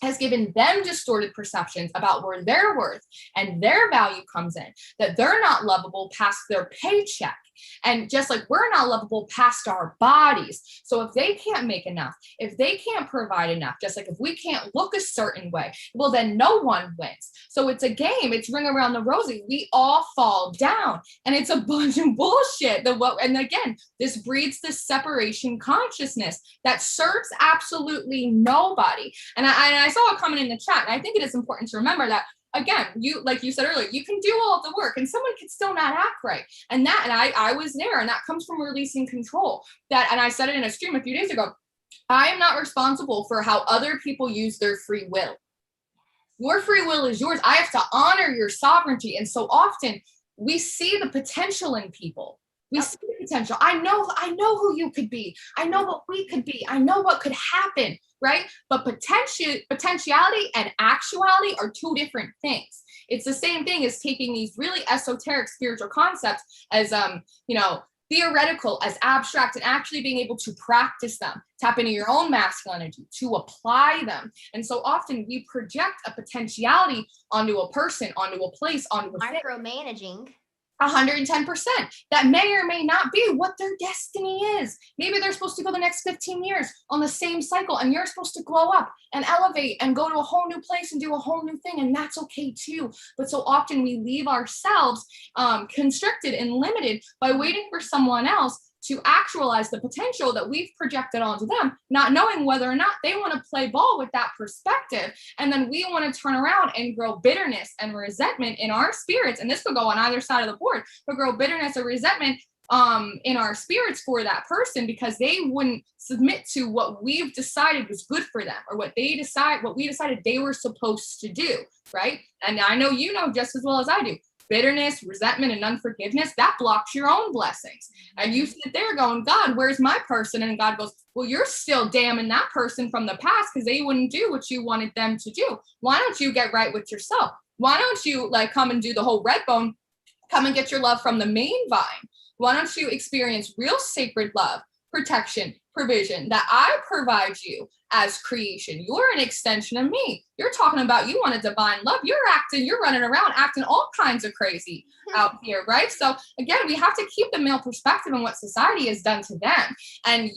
has given them distorted perceptions about where their worth and their value comes in, that they're not lovable past their paycheck. And just like we're not lovable past our bodies. So if they can't make enough, if they can't provide enough, just like if we can't look a certain way, well, then no one wins. So it's a game. It's ring around the rosy. We all fall down. And it's a bunch of bullshit. And again, this breeds this separation consciousness that serves absolutely nobody. And I saw a comment in the chat, and I think it is important to remember that, again, you, like you said earlier, you can do all of the work and someone can still not act right. And I was there, and that comes from releasing control. And I said it in a stream a few days ago, I am not responsible for how other people use their free will. Your free will is yours. I have to honor your sovereignty. And so often we see the potential in people. We see the potential. I know who you could be. I know what we could be. I know what could happen, right? But potentiality and actuality are two different things. It's the same thing as taking these really esoteric spiritual concepts as, theoretical, as abstract, and actually being able to practice them, tap into your own masculine energy, to apply them. And so often we project a potentiality onto a person, onto a place, onto a thing. Micromanaging. 110%. That may or may not be what their destiny is. Maybe they're supposed to go the next 15 years on the same cycle, and you're supposed to glow up and elevate and go to a whole new place and do a whole new thing. And that's okay too. But so often we leave ourselves constricted and limited by waiting for someone else to actualize the potential that we've projected onto them, not knowing whether or not they want to play ball with that perspective. And then we want to turn around and grow bitterness and resentment in our spirits. And this could go on either side of the board, but grow bitterness or resentment in our spirits for that person because they wouldn't submit to what we've decided was good for them, or what we decided they were supposed to do, right? And I know you know just as well as I do, bitterness, resentment, and unforgiveness, that blocks your own blessings. And you sit there going, God, where's my person? And God goes, well, you're still damning that person from the past because they wouldn't do what you wanted them to do. Why don't you get right with yourself? Why don't you come and do the whole red bone? Come and get your love from the main vine. Why don't you experience real sacred love, protection, provision that I provide you as creation? You're an extension of me. You're talking about you want a divine love. You're running around acting all kinds of crazy out here, right? So again, we have to keep the male perspective on what society has done to them. And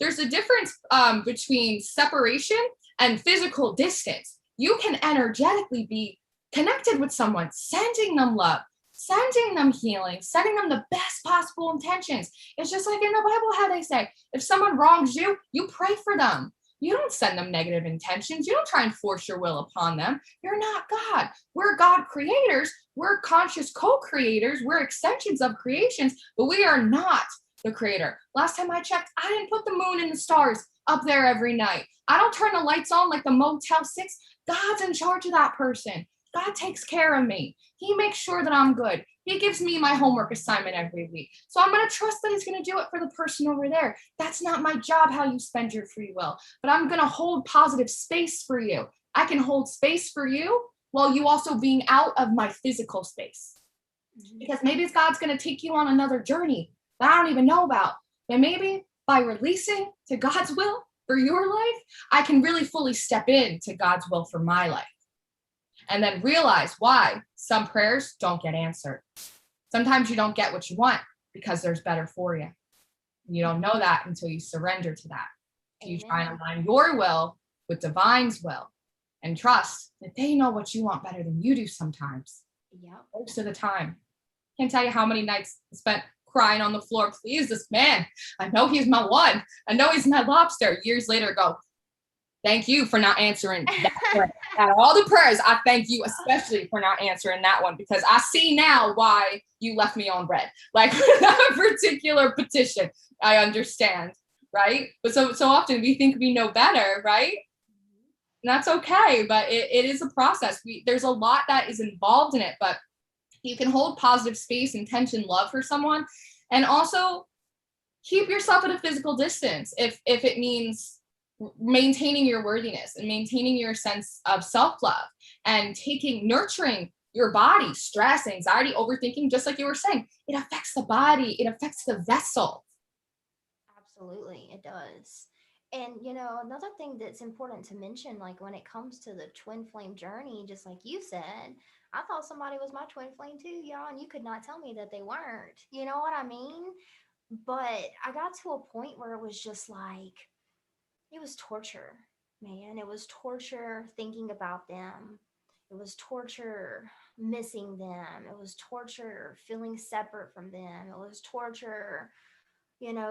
there's a difference between separation and physical distance. You can energetically be connected with someone, sending them love, sending them healing, sending them the best possible intentions. It's just like in the Bible, how they say, if someone wrongs you, you pray for them. You don't send them negative intentions. You don't try and force your will upon them. You're not God. We're God creators. We're conscious co-creators. We're extensions of creations, but we are not the creator. Last time I checked, I didn't put the moon and the stars up there every night. I don't turn the lights on like the Motel 6. God's in charge of that person. God takes care of me. He makes sure that I'm good. He gives me my homework assignment every week. So I'm going to trust that he's going to do it for the person over there. That's not my job, how you spend your free will. But I'm going to hold positive space for you. I can hold space for you while you also being out of my physical space. Because maybe God's going to take you on another journey that I don't even know about. And maybe by releasing to God's will for your life, I can really fully step into God's will for my life. And then realize why some prayers don't get answered. Sometimes you don't get what you want because there's better for you. You don't know that until you surrender to that. You try and align your will with divine's will and trust that they know what you want better than you do sometimes. Yeah. Most of the time. Can't tell you how many nights I spent crying on the floor. Please, this man. I know he's my one. I know he's my lobster. Years later, go, thank you for not answering that prayer. Out of all the prayers, I thank you especially for not answering that one, because I see now why you left me on red. Like that particular petition, I understand, right? But so often we think we know better, right? And that's okay, but it is a process. There's a lot that is involved in it, but you can hold positive space, intention, love for someone, and also keep yourself at a physical distance if it means maintaining your worthiness and maintaining your sense of self-love and nurturing your body. Stress, anxiety, overthinking, just like you were saying, it affects the body, it affects the vessel. Absolutely, it does. And another thing that's important to mention, like when it comes to the twin flame journey, just like you said, I thought somebody was my twin flame too, y'all, and you could not tell me that they weren't. You know what I mean? But I got to a point where it was just like, it was torture, man. It was torture thinking about them. It was torture missing them. It was torture feeling separate from them. It was torture,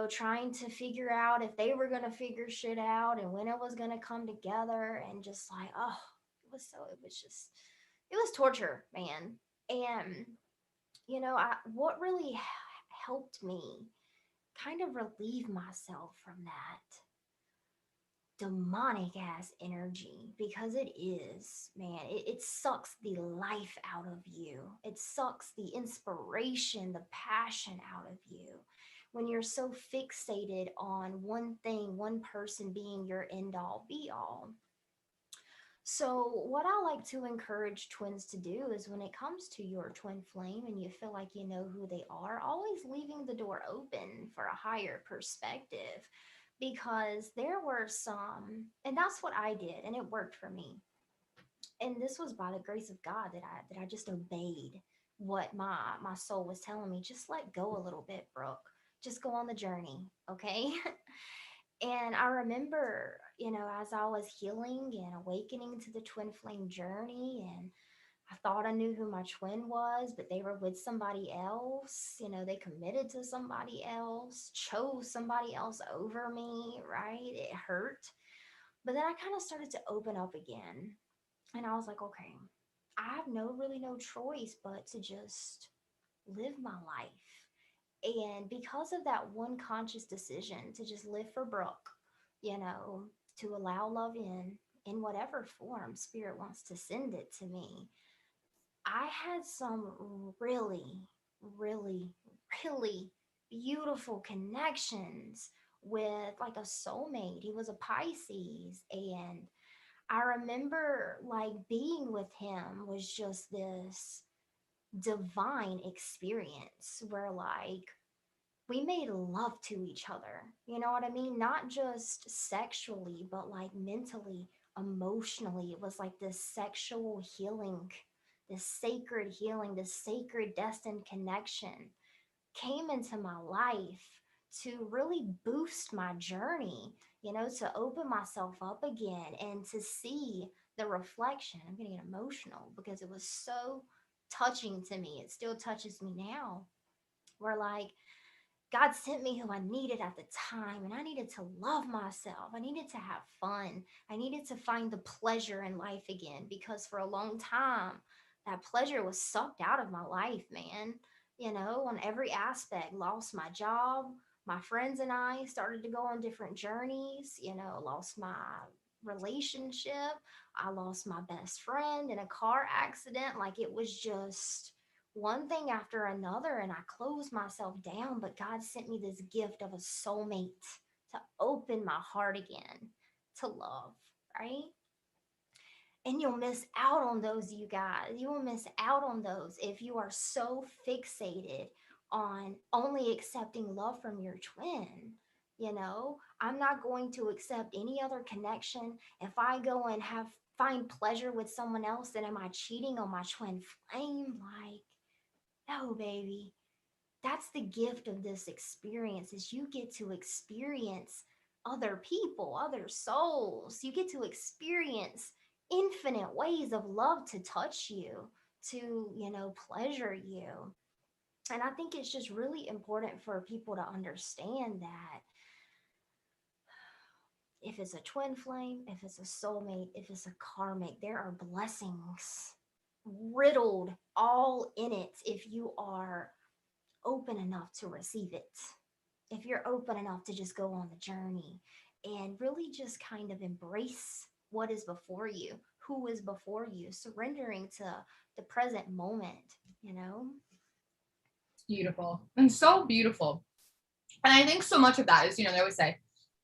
trying to figure out if they were going to figure shit out and when it was going to come together. And just like, oh, it was torture, man. And, what really helped me kind of relieve myself from that demonic ass energy, because it is, man, it sucks the life out of you. It sucks the inspiration, the passion out of you when you're so fixated on one thing, one person being your end all be all. So, what I like to encourage twins to do is when it comes to your twin flame and you feel like you know who they are, always leaving the door open for a higher perspective. Because there were some, and that's what I did, and it worked for me. And this was by the grace of God that I just obeyed what my soul was telling me. Just let go a little bit, Brooke. Just go on the journey, okay? And I remember, as I was healing and awakening to the twin flame journey, and I thought I knew who my twin was, but they were with somebody else. They committed to somebody else, chose somebody else over me, right? It hurt. But then I kind of started to open up again. And I was like, okay, I have really no choice but to just live my life. And because of that one conscious decision to just live for Brooke, you know, to allow love in whatever form spirit wants to send it to me, I had some really, really beautiful connections with like a soulmate. He was a Pisces. And I remember like being with him was just this divine experience where like we made love to each other. You know what I mean? Not just sexually, but like mentally, emotionally. It was like this sexual healing, this sacred destined connection came into my life to really boost my journey, to open myself up again and to see the reflection. I'm getting emotional because it was so touching to me. It still touches me now. Where like God sent me who I needed at the time, and I needed to love myself. I needed to have fun. I needed to find the pleasure in life again, because for a long time, that pleasure was sucked out of my life, man. On every aspect, lost my job. My friends and I started to go on different journeys, lost my relationship. I lost my best friend in a car accident. Like it was just one thing after another, and I closed myself down. But God sent me this gift of a soulmate to open my heart again to love, right? And you'll miss out on those, you guys. You will miss out on those if you are so fixated on only accepting love from your twin. I'm not going to accept any other connection. If I go and find pleasure with someone else, then am I cheating on my twin flame? Like, no, baby. That's the gift of this experience, is you get to experience other people, other souls. You get to experience infinite ways of love to touch you, to, pleasure you. And I think it's just really important for people to understand that if it's a twin flame, if it's a soulmate, if it's a karmic, there are blessings riddled all in it if you are open enough to receive it. If you're open enough to just go on the journey and really just kind of embrace what is before you, who is before you, surrendering to the present moment. It's beautiful and so beautiful. And I think so much of that is, they always say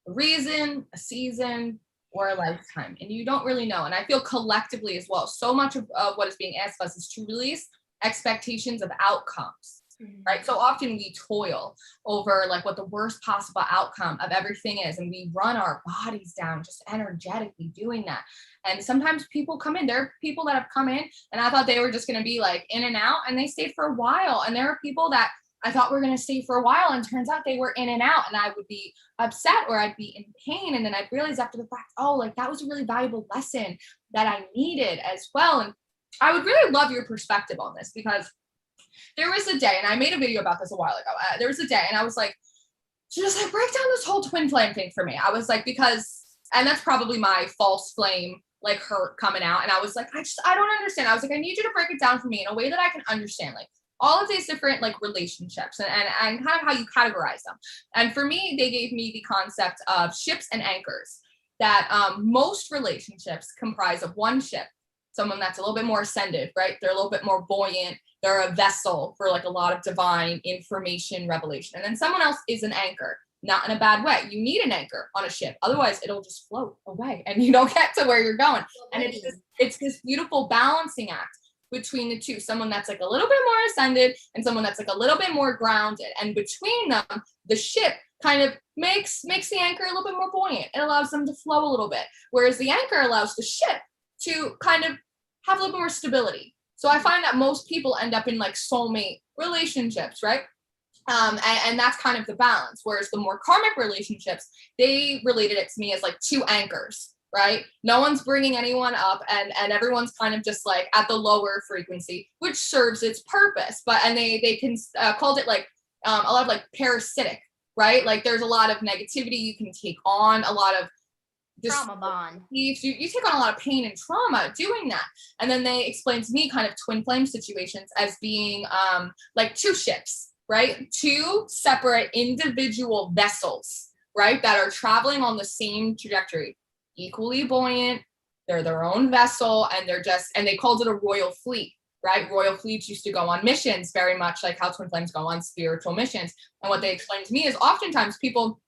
a reason, a season, or a lifetime. And you don't really know. And I feel collectively as well, so much of what is being asked of us is to release expectations of outcomes. right? So often we toil over like what the worst possible outcome of everything is, and we run our bodies down just energetically doing that. And sometimes people come in, there are people that have come in and I thought they were just going to be like in and out, and they stayed for a while. And there are people that I thought were going to stay for a while, and turns out they were in and out, and I would be upset or I'd be in pain. And then I'd realize after the fact, oh, like that was a really valuable lesson that I needed as well. And I would really love your perspective on this, because there was a day, and I made a video about this a while ago. There was a day, and I was like, just like break down this whole twin flame thing for me. I was like, because, and that's probably my false flame, like hurt coming out. And I was like, I don't understand. I was like, I need you to break it down for me in a way that I can understand, like all of these different like relationships and kind of how you categorize them. And for me, they gave me the concept of ships and anchors, that most relationships comprise of one ship, someone that's a little bit more ascended, right? They're a little bit more buoyant. They're a vessel for like a lot of divine information, revelation. And then someone else is an anchor, not in a bad way. You need an anchor on a ship. Otherwise, it'll just float away and you don't get to where you're going. And it's this beautiful balancing act between the two, someone that's like a little bit more ascended and someone that's like a little bit more grounded. And between them, the ship kind of makes the anchor a little bit more buoyant. It allows them to flow a little bit. Whereas the anchor allows the ship to kind of have a little bit more stability. So I find that most people end up in like soulmate relationships, right? And that's kind of the balance. Whereas the more karmic relationships, they related it to me as like two anchors, right? No one's bringing anyone up, and everyone's kind of just like at the lower frequency, which serves its purpose. But and they can called it like a lot of like parasitic, right? Like there's a lot of negativity you can take on, a lot of trauma bond. You take on a lot of pain and trauma doing that. And then they explained to me kind of twin flame situations as being like two ships, right? Two separate individual vessels, right? That are traveling on the same trajectory, equally buoyant. They're their own vessel, and and they called it a royal fleet, right? Royal fleets used to go on missions, very much like how twin flames go on spiritual missions. And what they explained to me is oftentimes people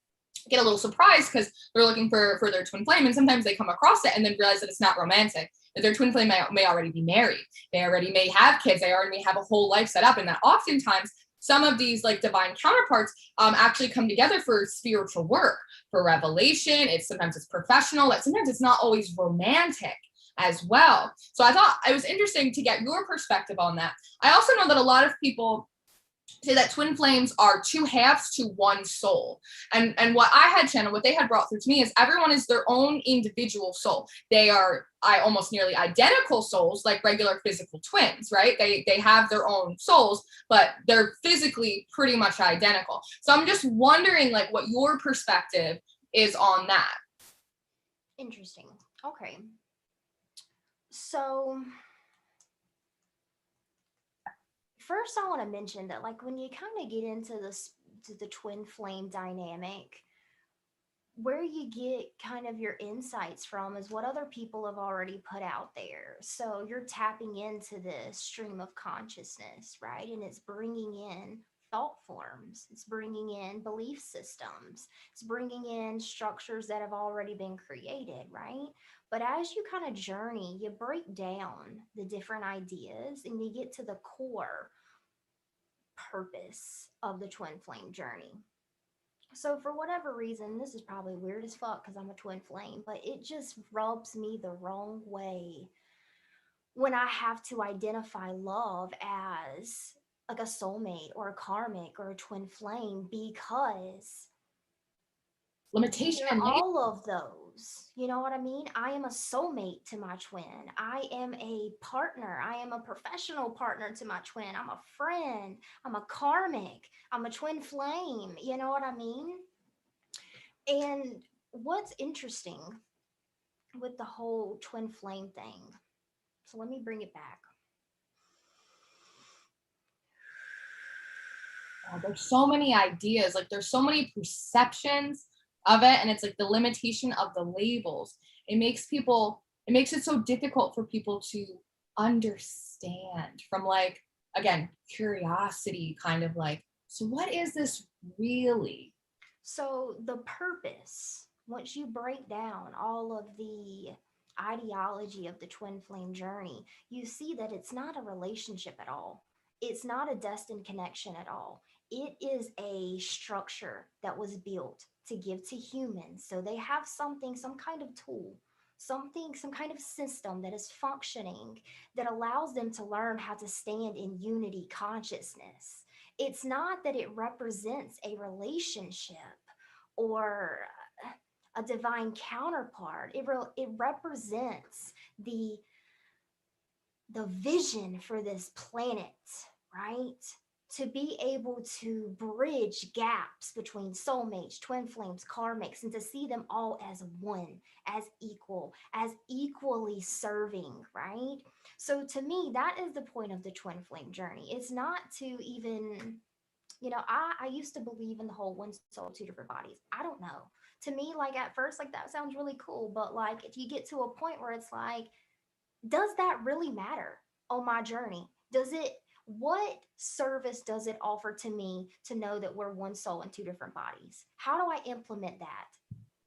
get a little surprised because they're looking for their twin flame, and sometimes they come across it and then realize that it's not romantic, that their twin flame may already be married, they already may have kids, they already may have a whole life set up, and that oftentimes some of these like divine counterparts actually come together for spiritual work, for revelation. Sometimes it's professional, but sometimes it's not always romantic as well. So I thought it was interesting to get your perspective on that. I also know that a lot of people say that twin flames are two halves to one soul. And what I had channeled, what they had brought through to me is everyone is their own individual soul. They are almost nearly identical souls, like regular physical twins, right? They have their own souls, but they're physically pretty much identical. So I'm just wondering like what your perspective is on that. Interesting. Okay. So first I want to mention that like when you kind of get into the twin flame dynamic, where you get kind of your insights from is what other people have already put out there. So you're tapping into this stream of consciousness, right? And it's bringing in thought forms, it's bringing in belief systems, it's bringing in structures that have already been created, right? But as you kind of journey, you break down the different ideas and you get to the core purpose of the twin flame journey. So for whatever reason, this is probably weird as fuck because I'm a twin flame, but it just rubs me the wrong way when I have to identify love as like a soulmate or a karmic or a twin flame, because Limitation. all of those, you know what I mean? I am a soulmate to my twin. I am a partner. I am a professional partner to my twin. I'm a friend. I'm a karmic. I'm a twin flame. You know what I mean? And what's interesting with the whole twin flame thing, so let me bring it back. There's so many ideas, like there's so many perceptions of it, and it's like the limitation of the labels. It makes it so difficult for people to understand from like, again, curiosity, kind of like, so what is this really? So the purpose, once you break down all of the ideology of the twin flame journey, you see that it's not a relationship at all. It's not a destined connection at all. It is a structure that was built to give to humans. So they have something, some kind of tool, something, some kind of system that is functioning that allows them to learn how to stand in unity consciousness. It's not that it represents a relationship or a divine counterpart. It represents the vision for this planet, right? To be able to bridge gaps between soulmates, twin flames, karmics, and to see them all as one, as equal, as equally serving, right? So to me, that is the point of the twin flame journey. It's not to even, I used to believe in the whole one soul, two different bodies. I don't know. To me, like at first, like that sounds really cool. But like if you get to a point where it's like, does that really matter on my journey? What service does it offer to me to know that we're one soul in two different bodies? How do I implement that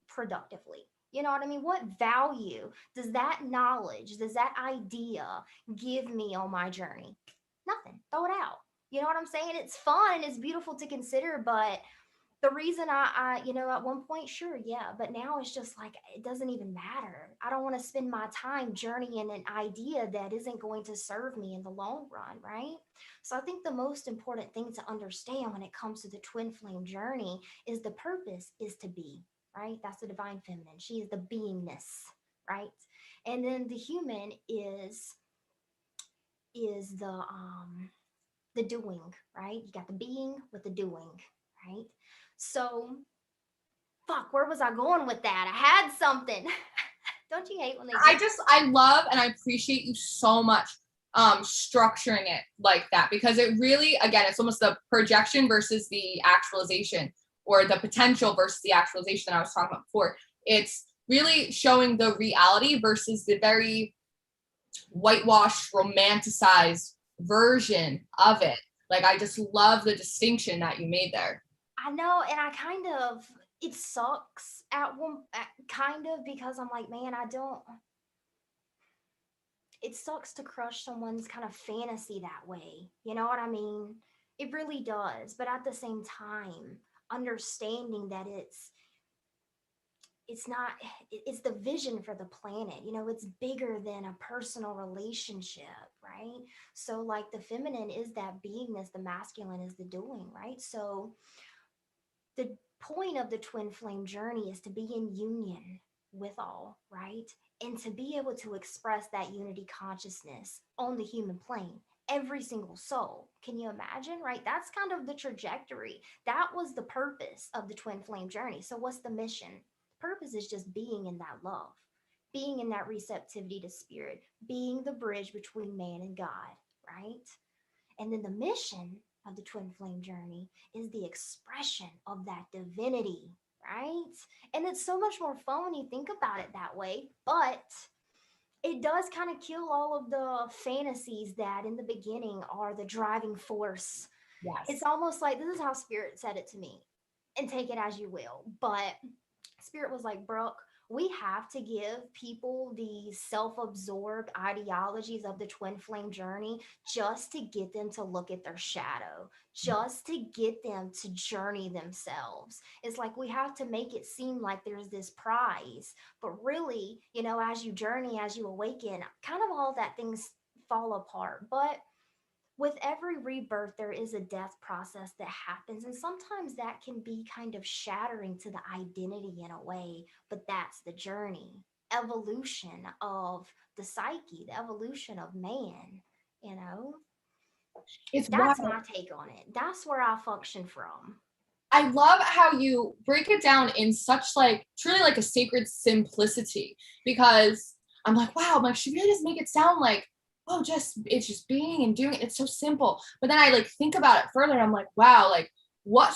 productively? You know what I mean? What value does that knowledge, does that idea give me on my journey? Nothing. Throw it out. You know what I'm saying? It's fun and it's beautiful to consider, but the reason at one point, sure, yeah, but now it's just like it doesn't even matter. I don't want to spend my time journeying an idea that isn't going to serve me in the long run, right? So I think the most important thing to understand when it comes to the twin flame journey is the purpose is to be, right? That's the divine feminine. She is the beingness, right? And then the human is the doing, right? You got the being with the doing, right? So, fuck, where was I going with that? I had something. Don't you hate when they I love and I appreciate you so much structuring it like that, because it really, again, it's almost the projection versus the actualization, or the potential versus the actualization that I was talking about before. It's really showing the reality versus the very whitewashed, romanticized version of it. Like, I just love the distinction that you made there. I know, and I kind of it sucks kind of because I'm like, man, I don't. It sucks to crush someone's kind of fantasy that way. You know what I mean? It really does. But at the same time, understanding that it's not it's the vision for the planet, it's bigger than a personal relationship, right? So like the feminine is that beingness, the masculine is the doing, right? So the point of the twin flame journey is to be in union with all, right? And to be able to express that unity consciousness on the human plane, every single soul. Can you imagine, right? That's kind of the trajectory. That was the purpose of the twin flame journey. So, what's the mission? Purpose is just being in that love, being in that receptivity to spirit, being the bridge between man and God, right? And then the mission of the twin flame journey is the expression of that divinity, right? And it's so much more fun when you think about it that way, but it does kind of kill all of the fantasies that in the beginning are the driving force. Yes. It's almost like this is how spirit said it to me, and take it as you will, but spirit was like, Brooke, we have to give people these self-absorbed ideologies of the twin flame journey just to get them to look at their shadow, just to get them to journey themselves. It's like we have to make it seem like there's this prize, but really, as you journey, as you awaken, kind of all that things fall apart. But with every rebirth, there is a death process that happens. And sometimes that can be kind of shattering to the identity in a way, but that's the journey, evolution of the psyche, the evolution of man, you know? It's That's wild. my take on it. That's where I function from. I love how you break it down in such like truly like a sacred simplicity, because I'm like, wow, I'm like, she really doesn't make it sound like, oh, it's just being and doing it. It's so simple. But then I like think about it further and I'm like, wow, like what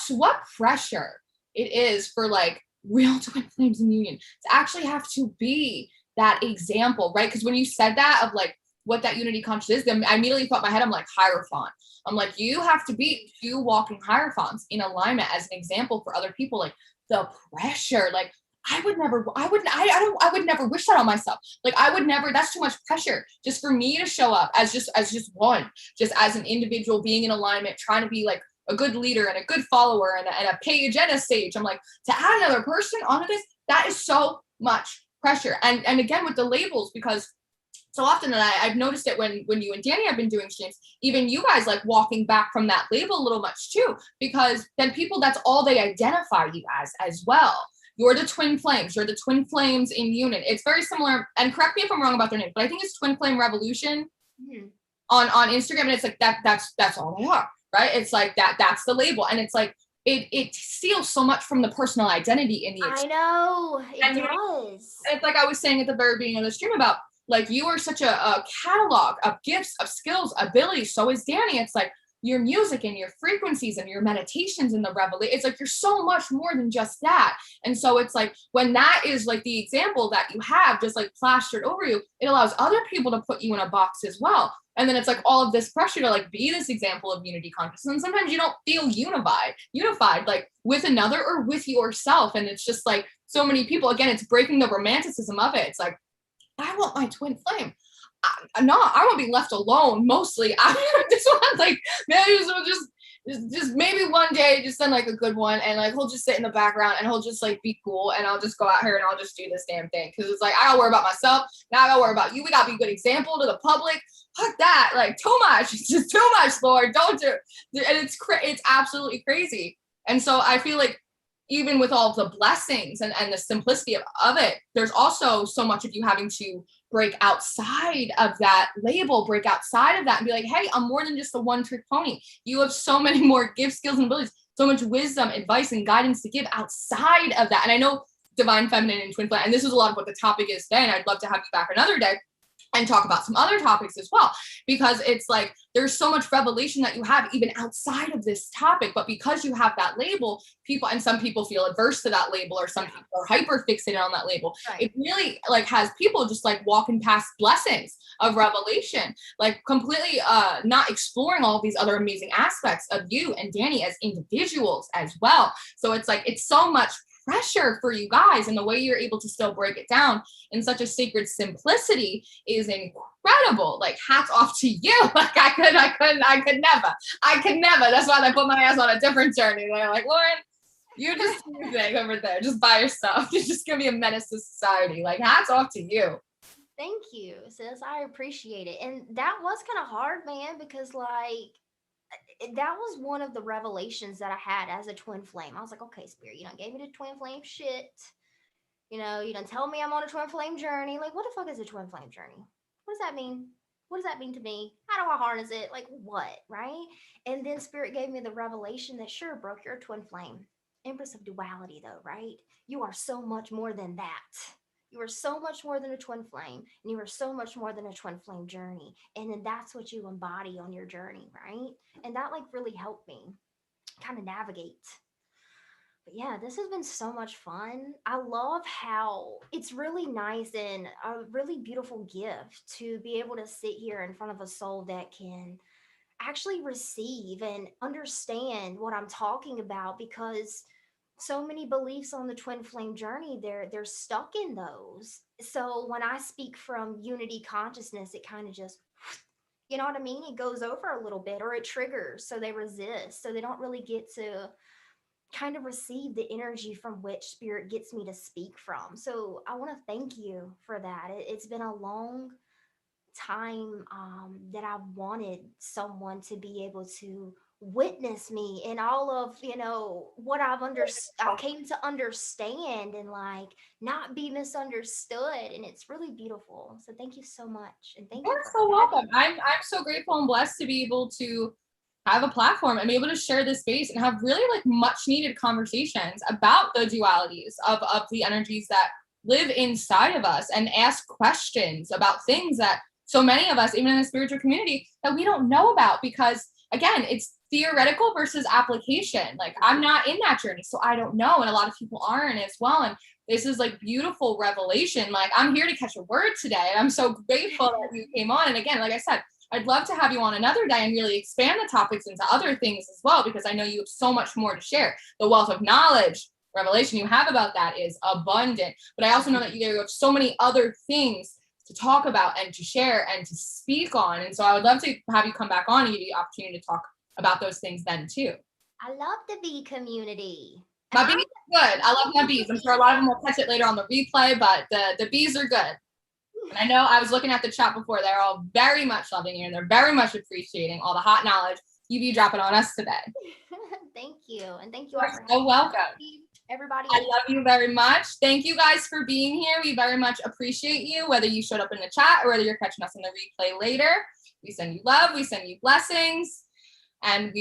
pressure it is for like real twin flames in union to actually have to be that example, right? Because when you said that of like what that unity conscious is, then I immediately thought in my head, I'm like, Hierophant. I'm like, you have to be two walking hierophants in alignment as an example for other people. Like the pressure, like I would never wish that on myself. Like I would never, that's too much pressure just for me to show up as just one, just as an individual being in alignment, trying to be like a good leader and a good follower and a page and a sage. I'm like, to add another person onto this, that is so much pressure. And again, with the labels, because so often, and I've noticed it when you and Danny have been doing streams, even you guys like walking back from that label a little much too, because then people, that's all they identify you as well. You're the twin flames. You're the twin flames in unit. It's very similar, and correct me if I'm wrong about their name, but I think it's Twin Flame Revolution on Instagram, and it's like that's all they are, right? It's like that's the label, and it's like it steals so much from the personal identity in the experience. I know it does. It's like I was saying at the very beginning of the stream about, like, you are such a catalog of gifts, of skills, abilities. So is Danny. It's like your music and your frequencies and your meditations and the revelation. It's like you're so much more than just that. And so it's like when that is like the example that you have just like plastered over you, it allows other people to put you in a box as well. And then it's like all of this pressure to like be this example of unity consciousness. And sometimes you don't feel unified like with another or with yourself. And it's just like so many people, again, it's breaking the romanticism of it. It's like, I want my twin flame. I want to be left alone mostly. I just want like maybe just maybe one day just send like a good one, and like he'll just sit in the background and he'll just like be cool, and I'll just go out here and I'll just do this damn thing, because it's like I gotta worry about myself, now I gotta worry about you. We gotta be a good example to the public. Fuck that, like too much. It's just too much, Lord. Don't do it. And it's absolutely crazy. And so I feel like even with all of the blessings and the simplicity of it, there's also so much of you having to break outside of that label, break outside of that and be like, hey, I'm more than just a one-trick pony. You have so many more gifts, skills, and abilities, so much wisdom, advice, and guidance to give outside of that. And I know Divine Feminine and Twin Flame, and this is a lot of what the topic is today, and I'd love to have you back another day and talk about some other topics as well, because it's like there's so much revelation that you have even outside of this topic, but because you have that label, people, and some people feel adverse to that label, or some people are hyper fixated on that label. Right. It really like has people just like walking past blessings of revelation, like completely not exploring all these other amazing aspects of you and Danny as individuals as well. So it's like it's so much pressure for you guys, and the way you're able to still break it down in such a sacred simplicity is incredible. Like hats off to you. Like I could never. That's why I put my ass on a different journey. They're like, Lauren, you just do your thing over there, just by yourself. You're just gonna be a menace to society. Like hats off to you. Thank you, sis. I appreciate it. And that was kind of hard, man, because like that was one of the revelations that I had as a twin flame. I was like, okay, Spirit, you done gave me the twin flame shit. You know, you done told me I'm on a twin flame journey. Like, what the fuck is a twin flame journey? What does that mean? What does that mean to me? How do I harness it? Like, what? Right? And then Spirit gave me the revelation that, sure, bro, you're a twin flame. Empress of duality, though, right? You are so much more than that. You are so much more than a twin flame, and you are so much more than a twin flame journey. And then that's what you embody on your journey, right? And that like really helped me kind of navigate. But yeah, this has been so much fun. I love how it's really nice and a really beautiful gift to be able to sit here in front of a soul that can actually receive and understand what I'm talking about, because so many beliefs on the twin flame journey, they're stuck in those. So when I speak from unity consciousness, it kind of just, you know what I mean? It goes over a little bit, or it triggers, so they resist. So they don't really get to kind of receive the energy from which Spirit gets me to speak from. So I want to thank you for that. It's been a long time that I wanted someone to be able to witness me in all of, you know, what I came to understand, and like not be misunderstood. And it's really beautiful. So thank you so much. And thank you. You're so welcome. I'm so grateful and blessed to be able to have a platform and be able to share this space and have really like much needed conversations about the dualities of the energies that live inside of us, and ask questions about things that so many of us, even in the spiritual community, that we don't know about, because again, it's theoretical versus application. Like I'm not in that journey, so I don't know. And a lot of people aren't as well. And this is like beautiful revelation. Like I'm here to catch a word today. And I'm so grateful that you came on. And again, like I said, I'd love to have you on another day and really expand the topics into other things as well, because I know you have so much more to share. The wealth of knowledge, revelation you have about that is abundant. But I also know that you have so many other things to talk about and to share and to speak on. And so I would love to have you come back on and give you the opportunity to talk about those things then too. I love the bee community. My bees are good. I love my bees. I'm sure a lot of them will catch it later on the replay, but the bees are good. And I know I was looking at the chat before, they're all very much loving you and they're very much appreciating all the hot knowledge you be dropping on us today. Thank you. And thank you all for so welcome. Everybody. I love you very much. Thank you guys for being here. We very much appreciate you, whether you showed up in the chat or whether you're catching us in the replay later. We send you love. We send you blessings. And we